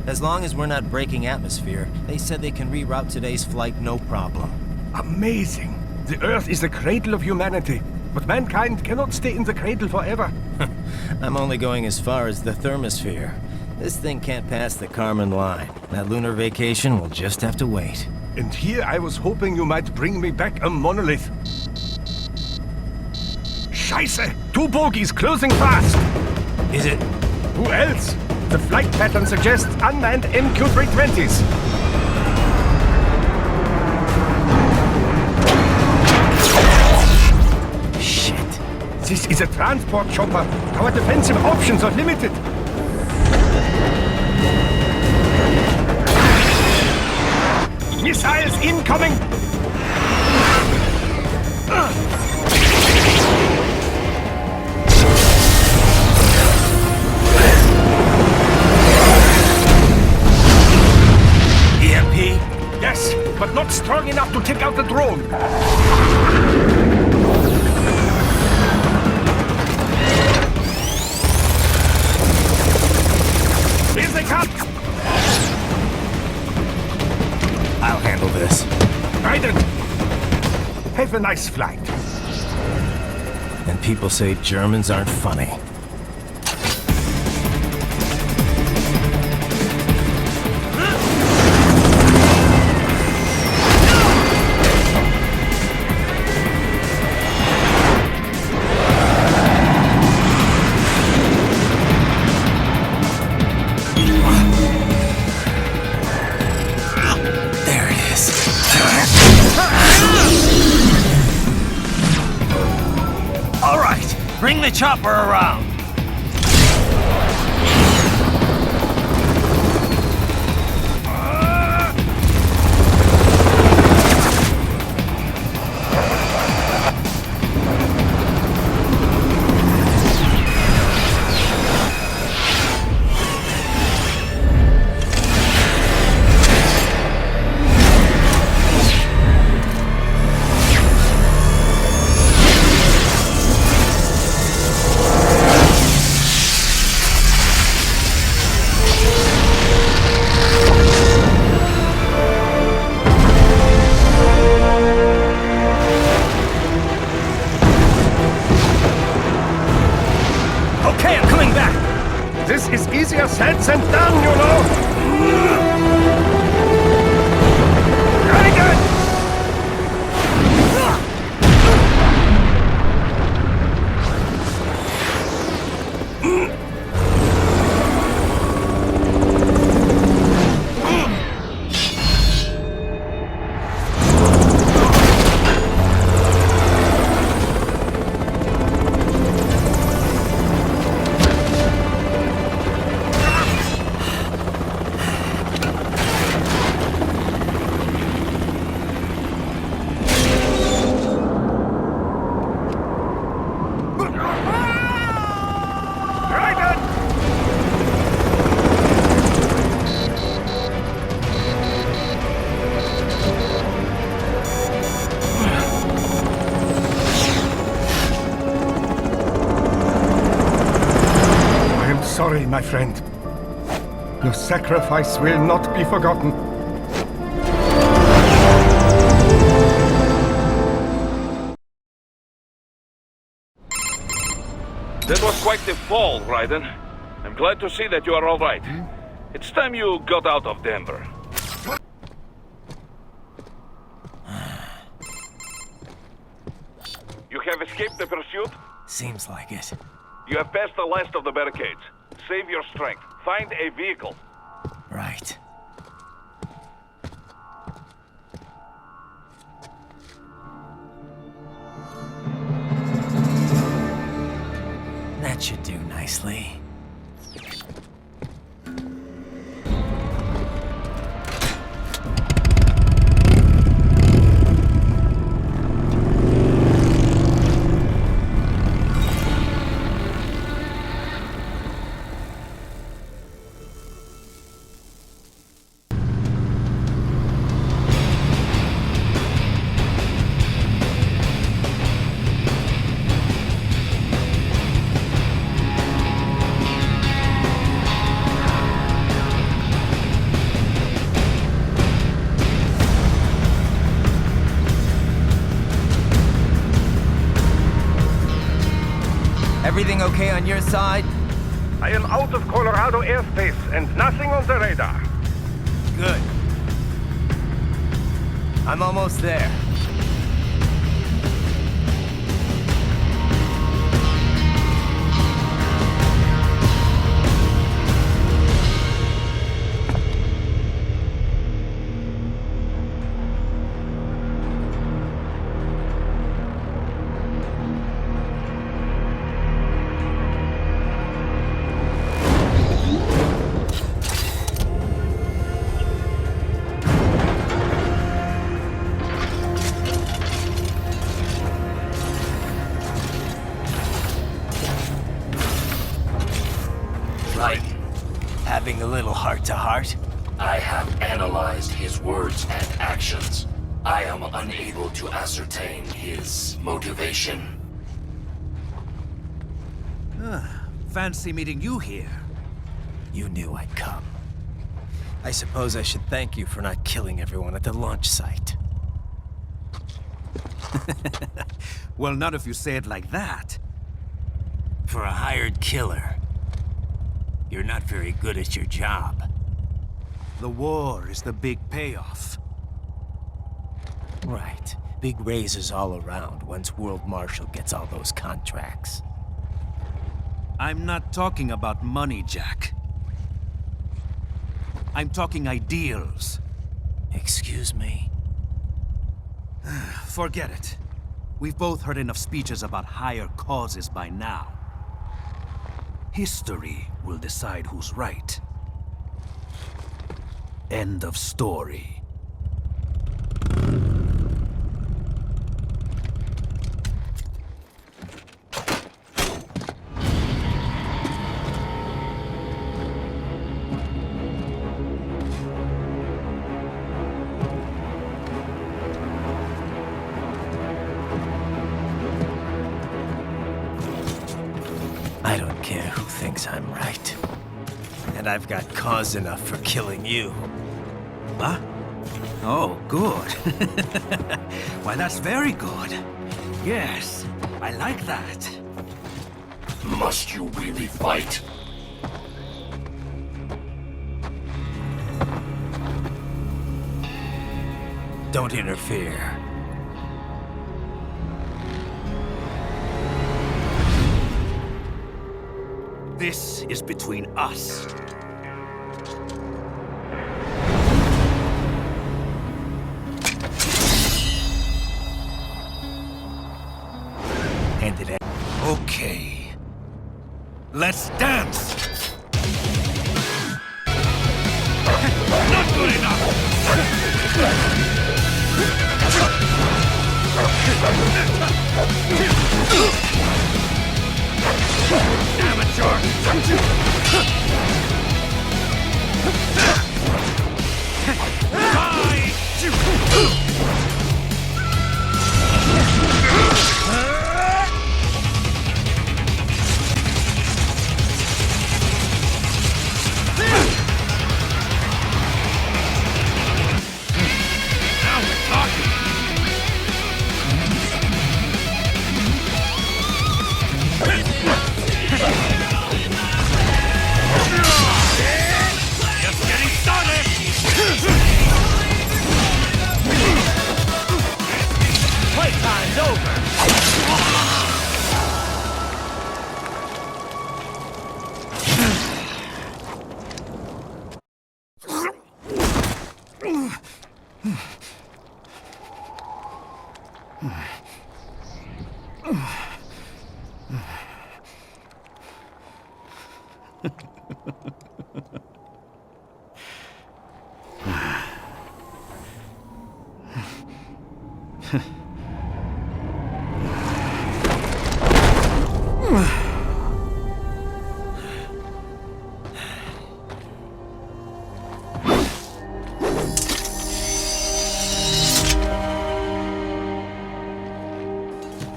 As long as we're not breaking atmosphere, they said they can reroute today's flight no problem. Amazing. The Earth is the cradle of humanity, but mankind cannot stay in the cradle forever. I'm only going as far as the thermosphere. This thing can't pass the Kármán line. That lunar vacation will just have to wait. And here I was hoping you might bring me back a monolith. Scheiße! 2 bogies closing fast! Is it? Who else? The flight pattern suggests unmanned MQ-320s. Shit. This is a transport chopper. Our defensive options are limited. Missiles incoming! EMP? Yes, but not strong enough to take out the drone. Here they come! I'll handle this. Raiden! Have a nice flight. And people say Germans aren't funny. Bring the chopper around! Easier said than done, you know! Very good! Sorry, my friend. Your sacrifice will not be forgotten. That was quite the fall, Raiden. I'm glad to see that you are all right. It's time you got out of Denver. You have escaped the pursuit? Seems like it. You have passed the last of the barricades. Save your strength. Find a vehicle. Right. That should do nicely. Everything okay on your side? I am out of Colorado airspace and nothing on the radar. Good. I'm almost there. Having a little heart-to-heart? I have analyzed his words and actions. I am unable to ascertain his motivation. Fancy meeting you here. You knew I'd come. I suppose I should thank you for not killing everyone at the launch site. Well, not if you say it like that. For a hired killer, you're not very good at your job. The war is the big payoff. Right. Big raises all around once World Marshal gets all those contracts. I'm not talking about money, Jack. I'm talking ideals. Excuse me? Forget it. We've both heard enough speeches about higher causes by now. History will decide who's right. End of story. I don't care who thinks I'm right. And I've got cause enough for killing you. Huh? Oh, good. Why, that's very good. Yes, I like that. Must you really fight? Don't interfere. This is between us. Hand it in. Okay. Let's dance! Not good enough! Amateur! Now we're talking! Just getting started! Playtime's over!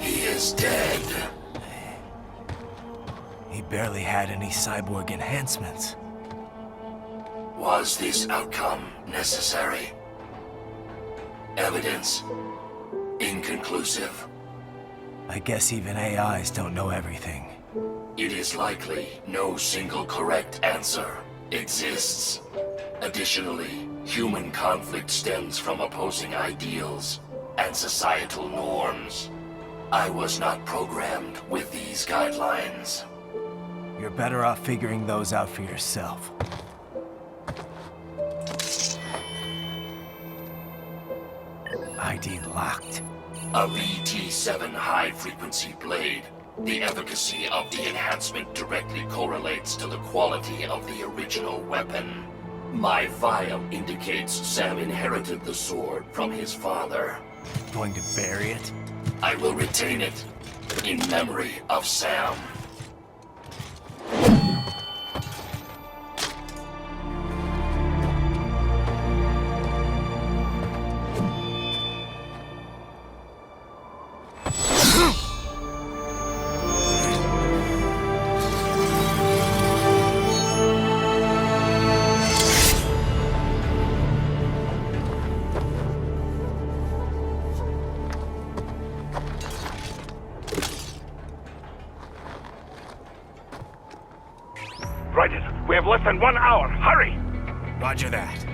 He is dead. He barely had any cyborg enhancements. Was this outcome necessary? Evidence inconclusive. I guess even AIs don't know everything. It is likely no single correct answer exists. Additionally, human conflict stems from opposing ideals and societal norms. I was not programmed with these guidelines. You're better off figuring those out for yourself. ID locked. A VT7 high-frequency blade. The efficacy of the enhancement directly correlates to the quality of the original weapon. My vial indicates Sam inherited the sword from his father. Going to bury it? I will retain it in memory of Sam. Raiden, we have less than 1 hour. Hurry! Roger that.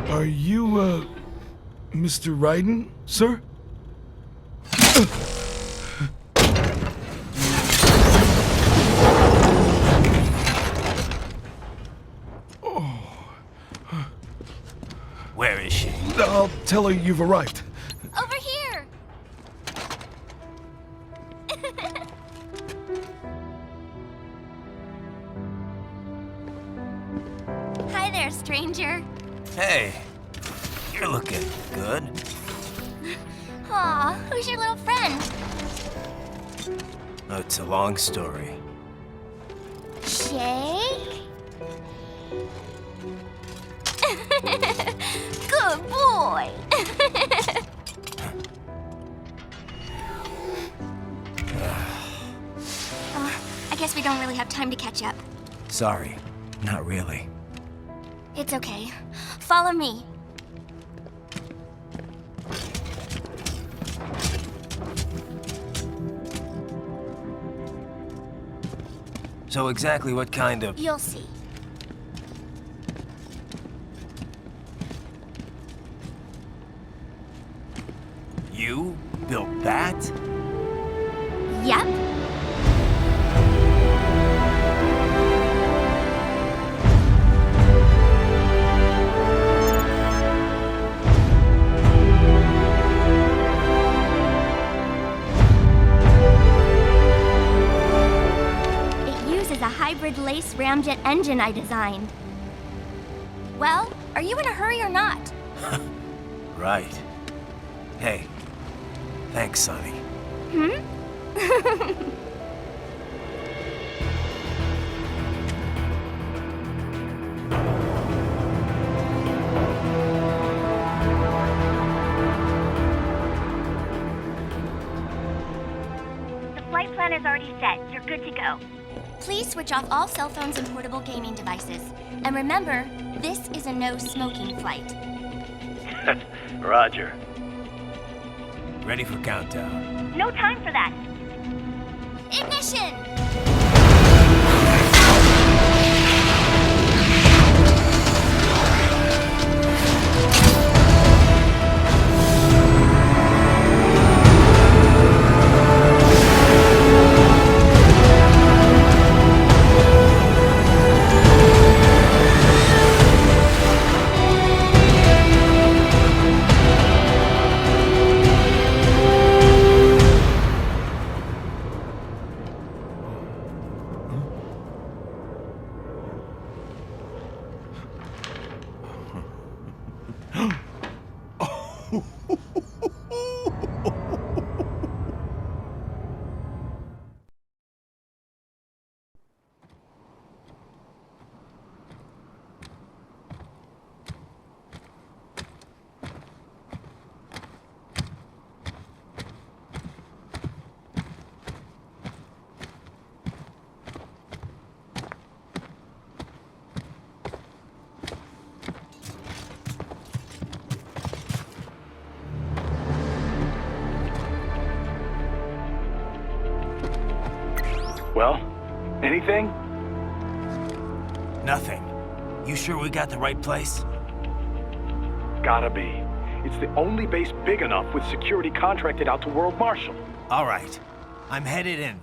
Are you, Mr. Raiden, sir? Where is she? I'll tell her you've arrived. Over here! Hi there, stranger. Hey, you're looking good. Aw, who's your little friend? Oh, it's a long story. Shake? Good boy! I guess we don't really have time to catch up. Sorry, not really. It's okay. Follow me. So exactly what kind of... You'll see. You built that? Yep. A hybrid lace ramjet engine I designed. Well, are you in a hurry or not? Right. Hey, thanks, Sonny. The flight plan is already set. You're good to go. Please switch off all cell phones and portable gaming devices. And remember, this is a no-smoking flight. Roger. Ready for countdown. No time for that. Ignition! Anything? Nothing. You sure we got the right place? Gotta be. It's the only base big enough with security contracted out to World Marshal. All right. I'm headed in.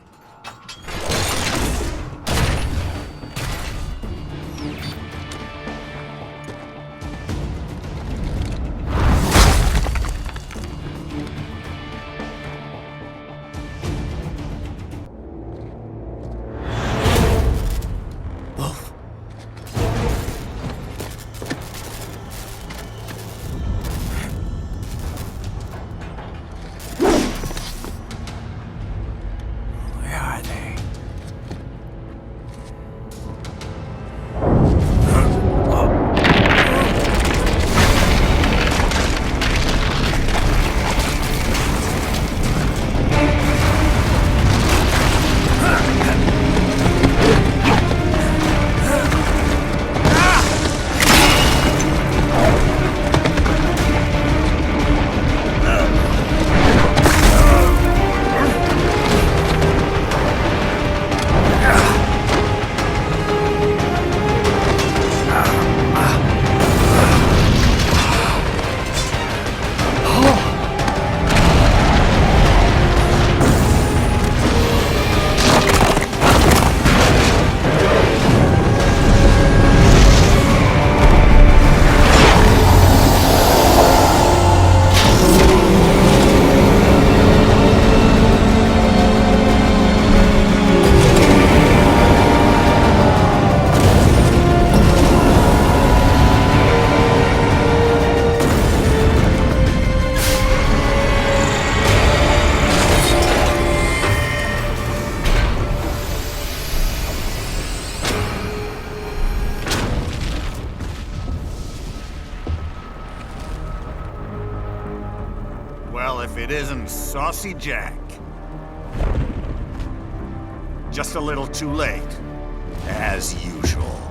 Well, if it isn't Saucy Jack. Just a little too late, as usual.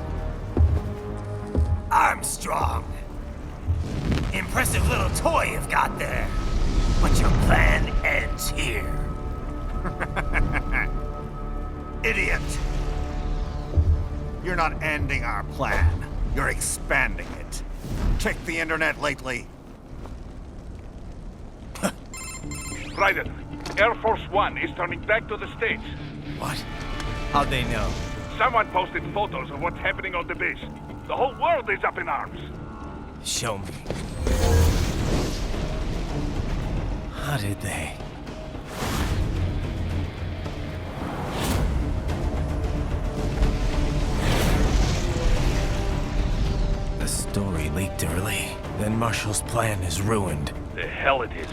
Armstrong! Impressive little toy you've got there. But your plan ends here. Idiot! You're not ending our plan. You're expanding it. Check the internet lately. Raiden, Air Force One is turning back to the States. What? How'd they know? Someone posted photos of what's happening on the base. The whole world is up in arms. Show me. How did they? The story leaked early. Then Marshall's plan is ruined. The hell it is.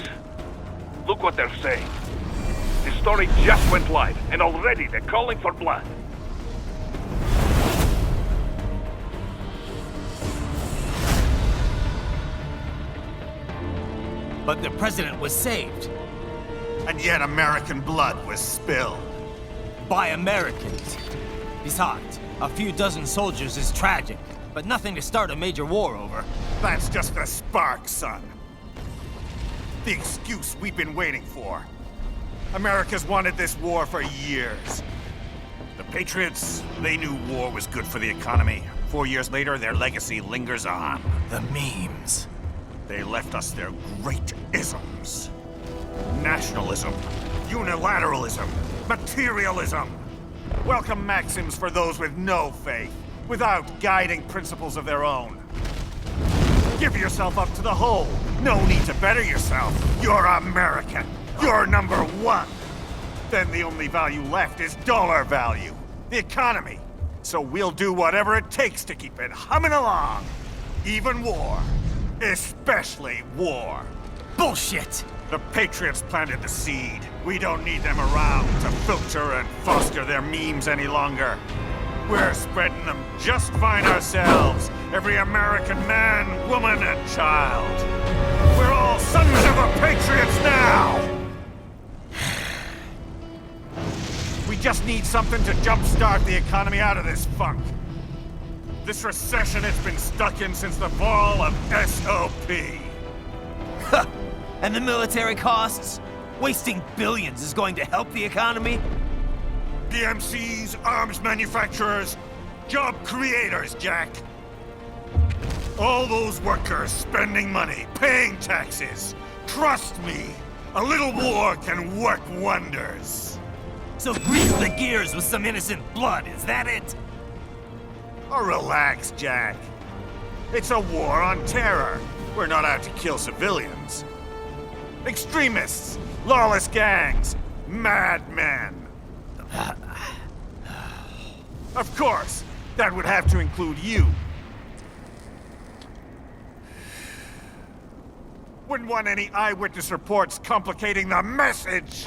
Look what they're saying. The story just went live, and already they're calling for blood. But the president was saved. And yet American blood was spilled. By Americans. Besides, a few dozen soldiers is tragic, but nothing to start a major war over. That's just the spark, son. The excuse we've been waiting for. America's wanted this war for years. The Patriots, they knew war was good for the economy. 4 years later, their legacy lingers on. The memes. They left us their great isms. Nationalism, unilateralism, materialism. Welcome maxims for those with no faith, without guiding principles of their own. Give yourself up to the whole. No need to better yourself. You're American. You're number one. Then the only value left is dollar value. The economy. So we'll do whatever it takes to keep it humming along. Even war. Especially war. Bullshit! The Patriots planted the seed. We don't need them around to filter and foster their memes any longer. We're spreading them just fine ourselves. Every American man, woman, and child. We're all sons of the Patriots now! We just need something to jumpstart the economy out of this funk. This recession it's been stuck in since the fall of SOP. And the military costs? Wasting billions is going to help the economy? DMCs, arms manufacturers, job creators, Jack. All those workers spending money, paying taxes. Trust me, a little war can work wonders. So grease the gears with some innocent blood, is that it? Oh, relax, Jack. It's a war on terror. We're not out to kill civilians. Extremists, lawless gangs, madmen. Of course, that would have to include you. Wouldn't want any eyewitness reports complicating the message.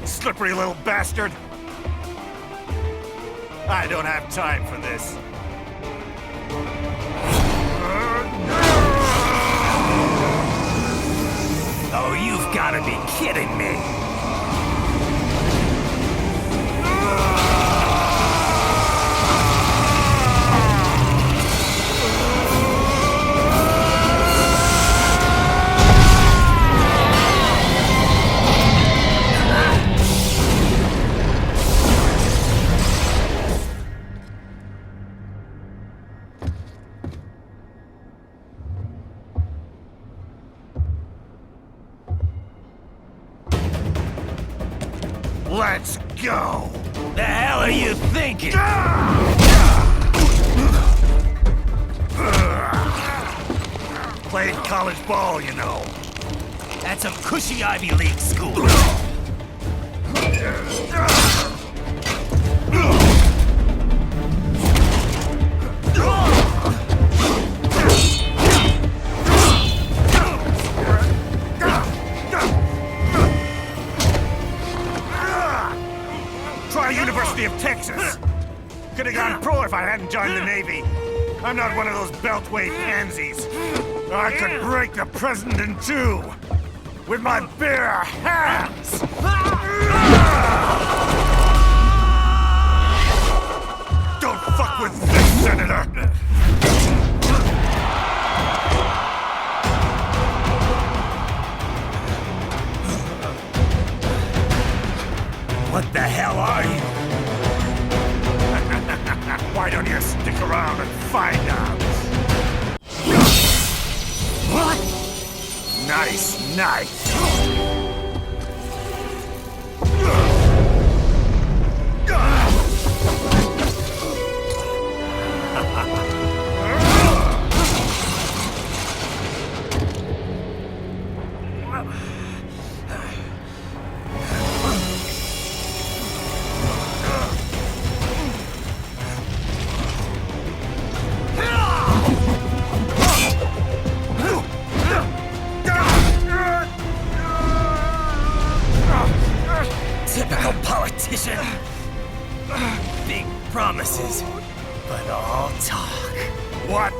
Slippery little bastard! I don't have time for this. Oh, you've gotta be kidding me! Let's go! The hell are you thinking? Played college ball, you know. That's some cushy Ivy League school. I hadn't joined the Navy. I'm not one of those beltway pansies. I could break the president in two with my bare hands. Don't fuck with this, Senator! What the hell are you? Why don't you stick around and find out? What? Nice knife! Typical politician. Big promises, but all talk. What?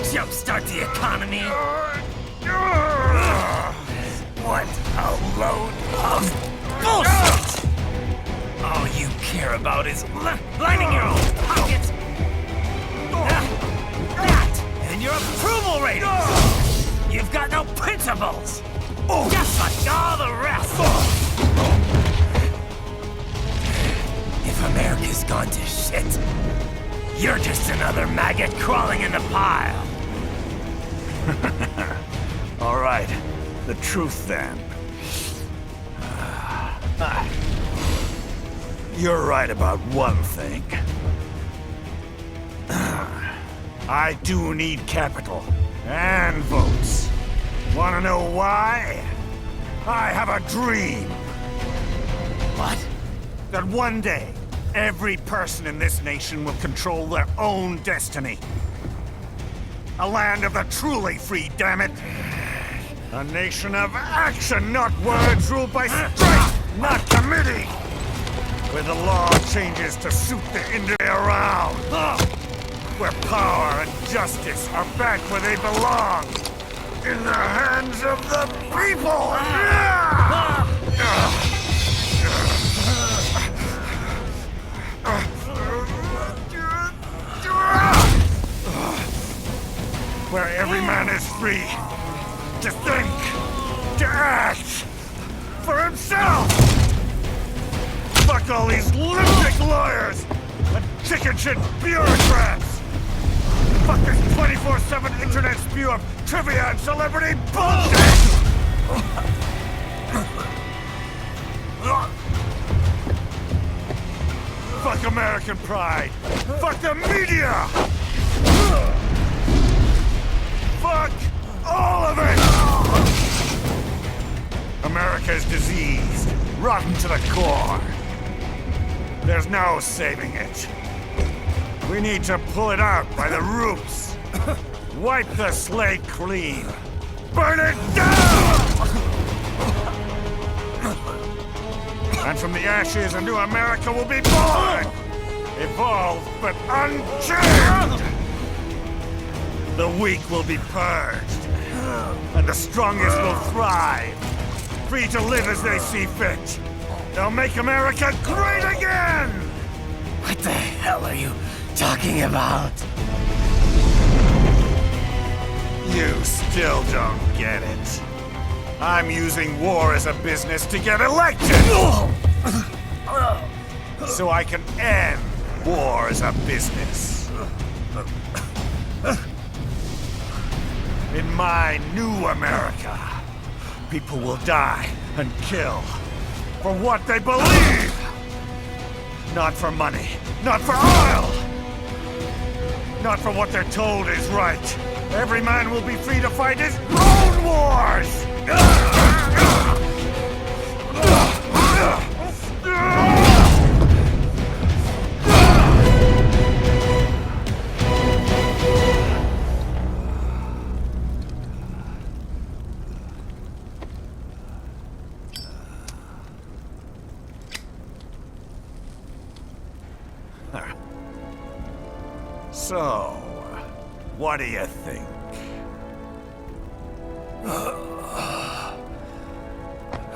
Jumpstart the economy. What a load of bullshit! All you care about is lining your own pockets. That and your approval ratings. You've got no principles. Just like all the rest. If America's gone to shit, you're just another maggot crawling in the pile. All right, the truth then. You're right about one thing. I do need capital and votes. Wanna know why? I have a dream. What? That one day, every person in this nation will control their own destiny. A land of the truly free, damn it! A nation of action, not words, ruled by strength, not committee! Where the law changes to suit the industry around. Where power and justice are back where they belong. In the hands of the people! Where every man is free to think, to act for himself! Fuck all these lunatic lawyers and chicken shit bureaucrats! Fuck this 24/7 internet spew of trivia and celebrity bullshit! Fuck American pride! Fuck the media! Fuck all of it! America is diseased, rotten to the core. There's no saving it. We need to pull it out by the roots. Wipe the slate clean. Burn it down! And from the ashes, a new America will be born! Evolved, but unchained! The weak will be purged, and the strongest will thrive, free to live as they see fit. They'll make America great again! What the hell are you talking about? You still don't get it. I'm using war as a business to get elected! So I can end war as a business. In my new America, people will die and kill for what they believe! Not for money, not for oil! Not for what they're told is right. Every man will be free to fight his own wars! So, what do you think?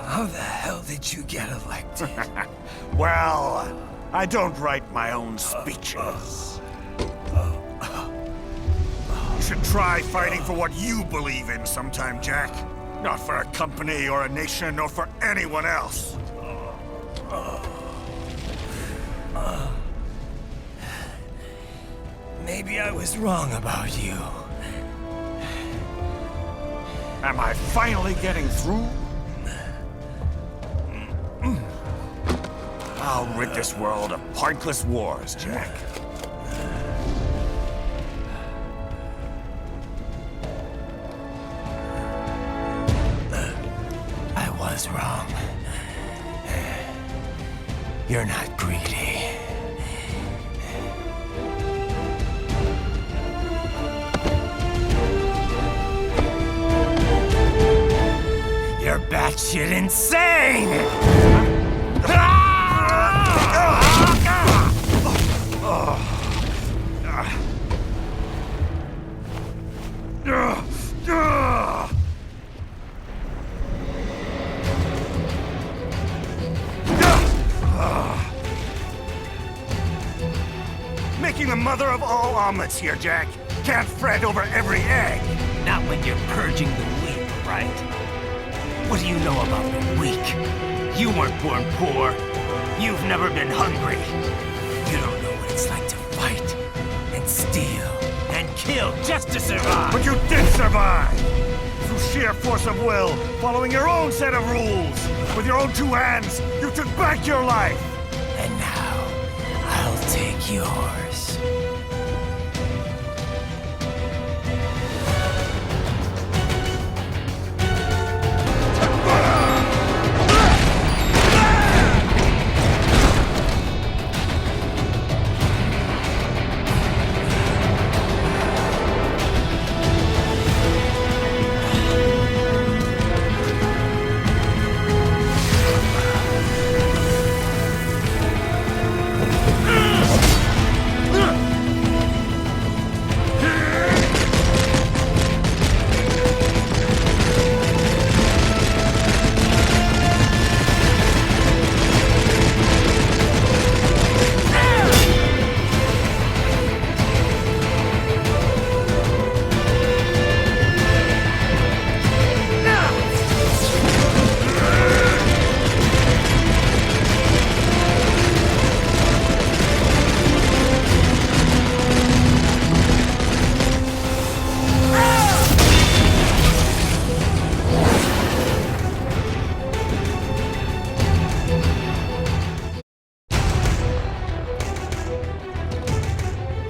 How the hell did you get elected? Well, I don't write my own speeches. You should try fighting for what you believe in sometime, Jack. Not for a company or a nation or for anyone else. Maybe I was wrong about you. Am I finally getting through? I'll rid this world of pointless wars, Jack. I was wrong. You're not greedy. You're batshit insane! Making the mother of all omelets here, Jack. Can't fret over every egg. Not when you're purging the weak, right? What do you know about the weak? You weren't born poor. You've never been hungry. You don't know what it's like to fight and steal and kill just to survive. But you did survive! Through sheer force of will, following your own set of rules. With your own two hands, you took back your life. And now, I'll take yours.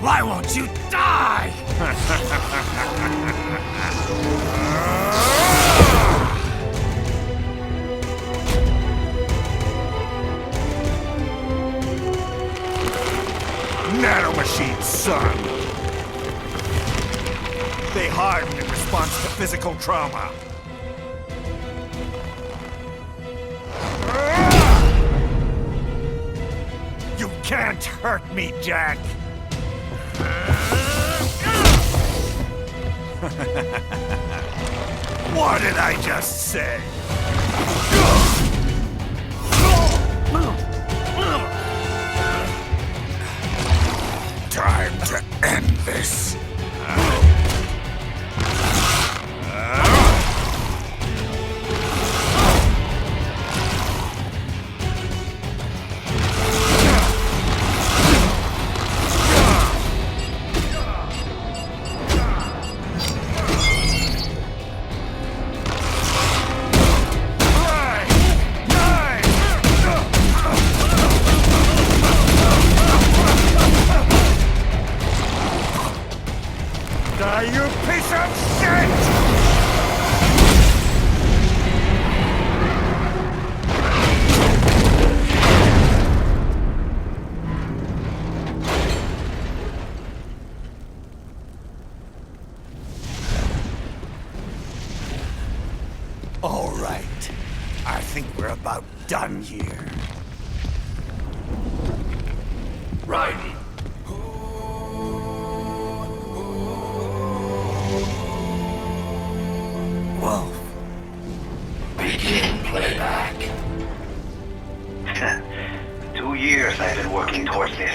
Why won't you die? Nanomachines, son. They harden in response to physical trauma. You can't hurt me, Jack. What did I just say? Time to end this. You piece of shit! All right. I think we're about done here. Raiden. working towards this.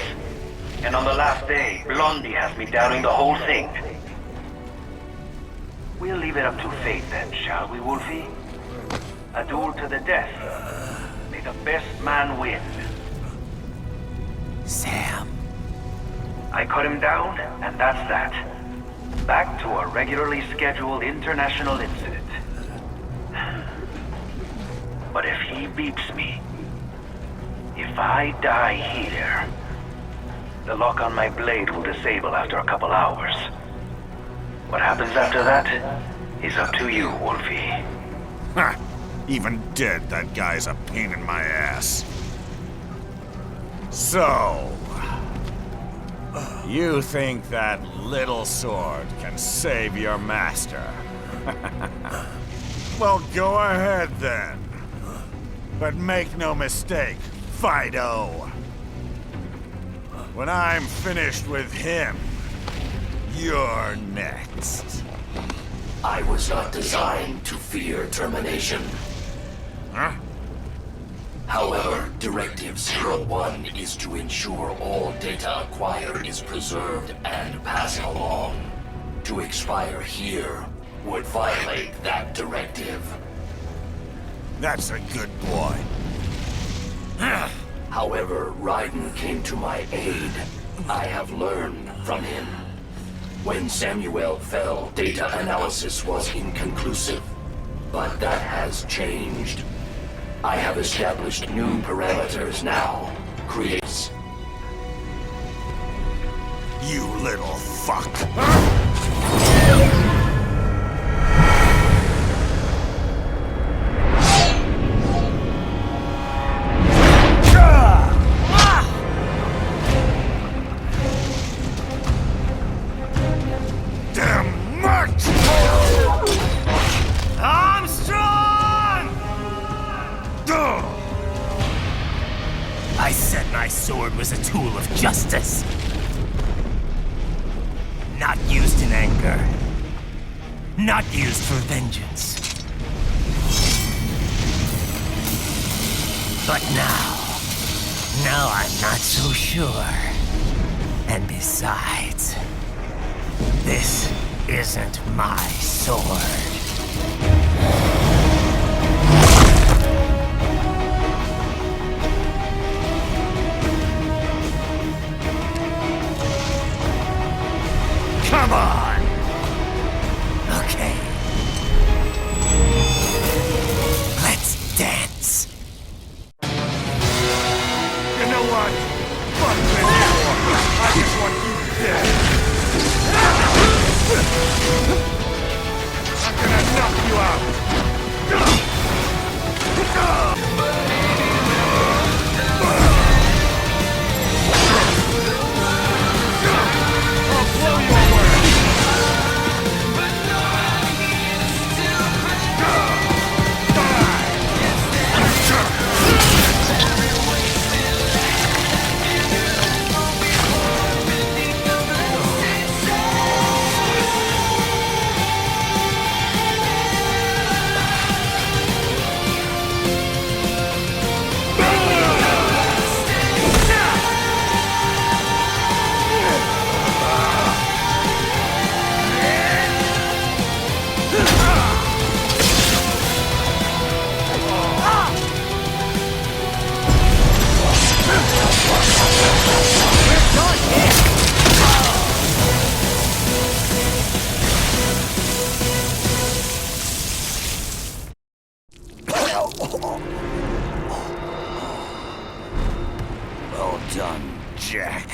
And on the last day, Blondie has me doubting the whole thing. We'll leave it up to fate then, shall we, Wolfie? A duel to the death. May the best man win. Sam. I cut him down, and that's that. Back to a regularly scheduled international incident. But if he beeps me, if I die here, the lock on my blade will disable after a couple hours. What happens after that is up to you, Wolfie. Ha! Even dead, that guy's a pain in my ass. So... you think that little sword can save your master? Well, go ahead then. But make no mistake, Fido. When I'm finished with him, you're next. I was not designed to fear termination. Huh? However, Directive 01 is to ensure all data acquired is preserved and passed along. To expire here would violate that directive. That's a good boy. However, Raiden came to my aid. I have learned from him. When Samuel fell, data analysis was inconclusive. But that has changed. I have established new parameters now. Creates. You little fuck. I said my sword was a tool of justice. Not used in anger. Not used for vengeance. But now I'm not so sure. And besides, this isn't my sword. Come on! Okay. Let's dance. You know what? Fuck this war. I just want you dead. I'm gonna knock you out. I'll blow you away. Well done, Jack.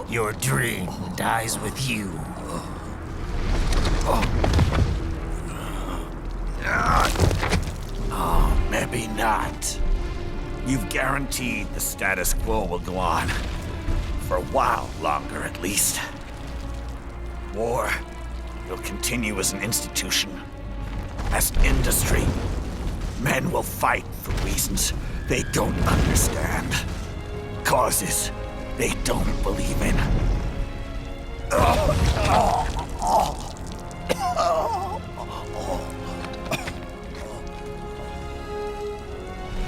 Your dream dies with you. Oh, maybe not. You've guaranteed the status quo will go on. For a while longer, at least. War will continue as an institution. As an industry. Men will fight for reasons they don't understand. Causes they don't believe in.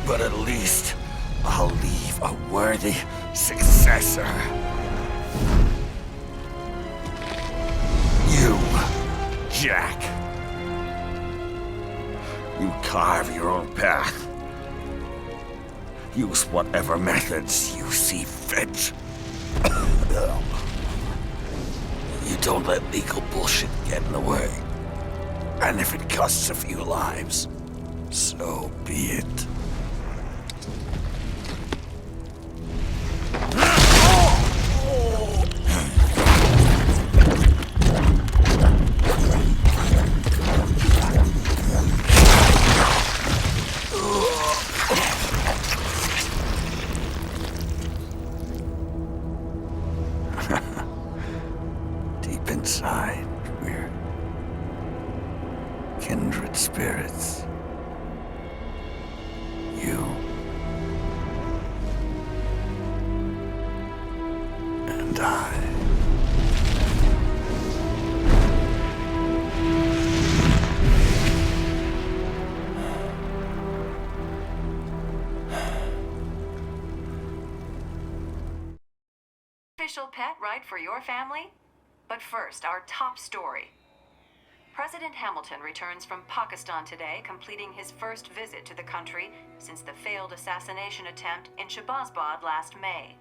But at least I'll leave a worthy successor. You, Jack. You carve your own path. Use whatever methods you see fit. You don't let legal bullshit get in the way. And if it costs a few lives, so be it. Deep inside, we're kindred spirits. You and I. Official pet ride for your family? But first, our top story. President Hamilton returns from Pakistan today, completing his first visit to the country since the failed assassination attempt in Shahbazbad last May.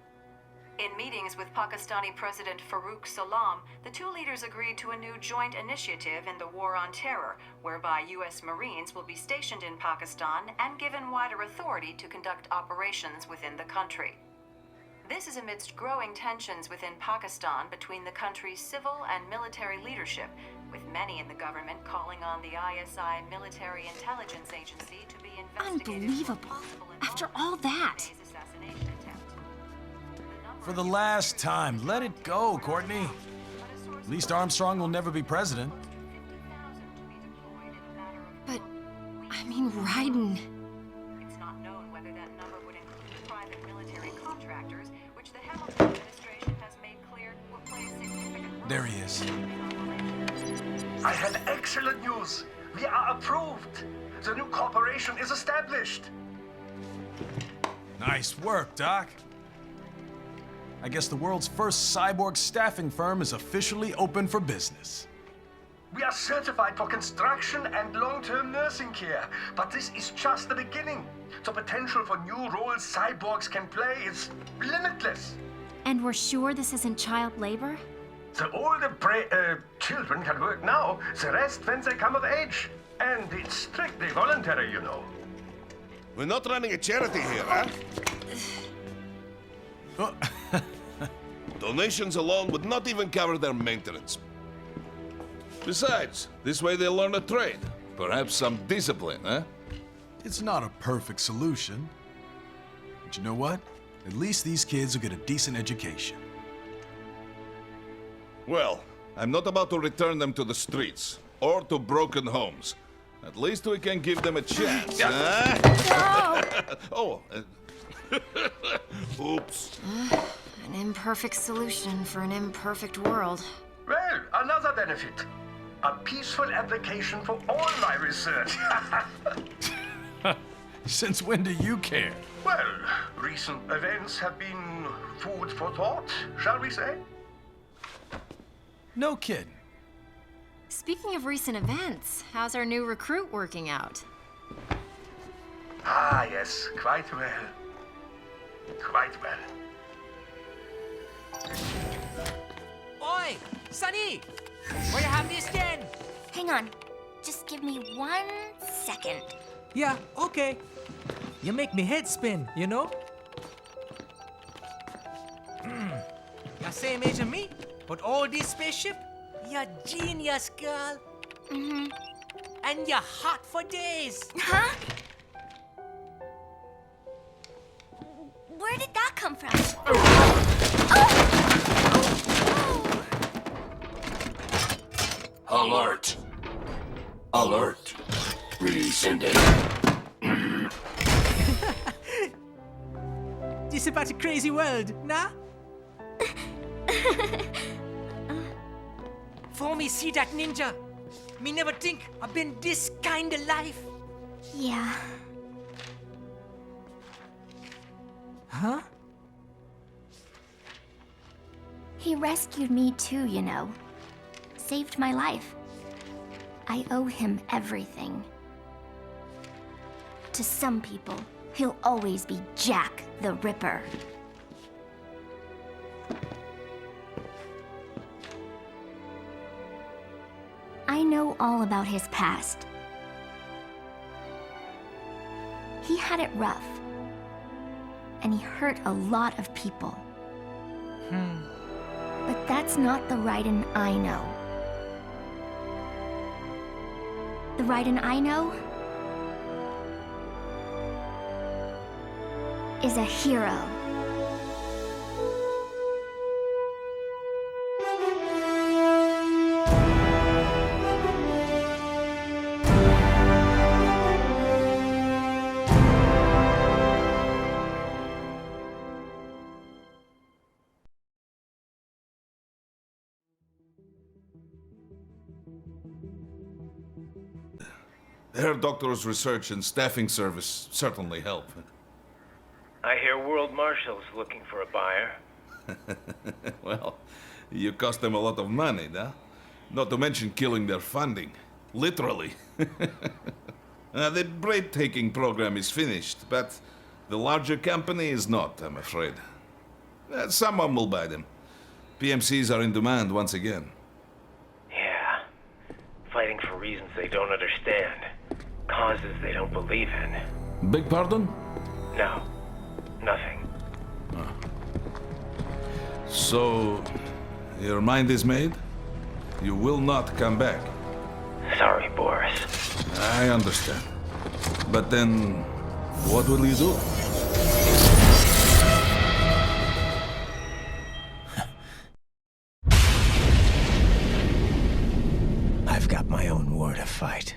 In meetings with Pakistani President Farooq Salam, the two leaders agreed to a new joint initiative in the War on Terror, whereby U.S. Marines will be stationed in Pakistan and given wider authority to conduct operations within the country. This is amidst growing tensions within Pakistan between the country's civil and military leadership, with many in the government calling on the ISI Military Intelligence Agency to be investigated. Unbelievable. After all that. For the last time, let it go, Courtney. At least Armstrong will never be president. But, I mean, Raiden. It's not known whether that number would include private military contractors, which the Hamilton administration has made clear will play a significant role. There he is. I have excellent news. We are approved. The new corporation is established. Nice work, Doc. I guess the world's first cyborg staffing firm is officially open for business. We are certified for construction and long-term nursing care, but this is just the beginning. The potential for new roles cyborgs can play is limitless. And we're sure this isn't child labor? The older children can work now, the rest when they come of age. And it's strictly voluntary, you know. We're not running a charity here, huh? Donations alone would not even cover their maintenance. Besides, this way they'll learn a trade. Perhaps some discipline, huh? It's not a perfect solution. But you know what? At least these kids will get a decent education. Well, I'm not about to return them to the streets or to broken homes. At least we can give them a chance, huh? No! Oops. An imperfect solution for an imperfect world. Well, another benefit. A peaceful application for all my research. Since when do you care? Well, recent events have been food for thought, shall we say? No kidding. Speaking of recent events, how's our new recruit working out? Ah, yes, quite well. Quite well. Oi, Sonny! Where you have this again? Hang on. Just give me 1 second. Yeah, okay. You make me head spin, you know? You're same age as me, but all this spaceship, you're genius, girl. Mm-hmm. And you're hot for days. Huh? Where did that come from? Alert. Alert. Rescinding. This about a crazy world, nah? For me see that ninja, me never think I've been this kind of life. Yeah. Huh? He rescued me too, you know. Saved my life. I owe him everything. To some people, he'll always be Jack the Ripper. I know all about his past. He had it rough. And he hurt a lot of people. But that's not the Raiden I know. The Raiden I know is a hero. Herr Doctor's research and staffing service certainly help. I hear World Marshal's looking for a buyer. Well, you cost them a lot of money, huh? Not to mention killing their funding. Literally. The breathtaking program is finished, but the larger company is not, I'm afraid. Someone will buy them. PMCs are in demand once again. Yeah. Fighting for reasons they don't understand. Causes they don't believe in. Beg pardon? No. Nothing. So, your mind is made? You will not come back? Sorry, Boris. I understand. But then, what will you do? I've got my own war to fight.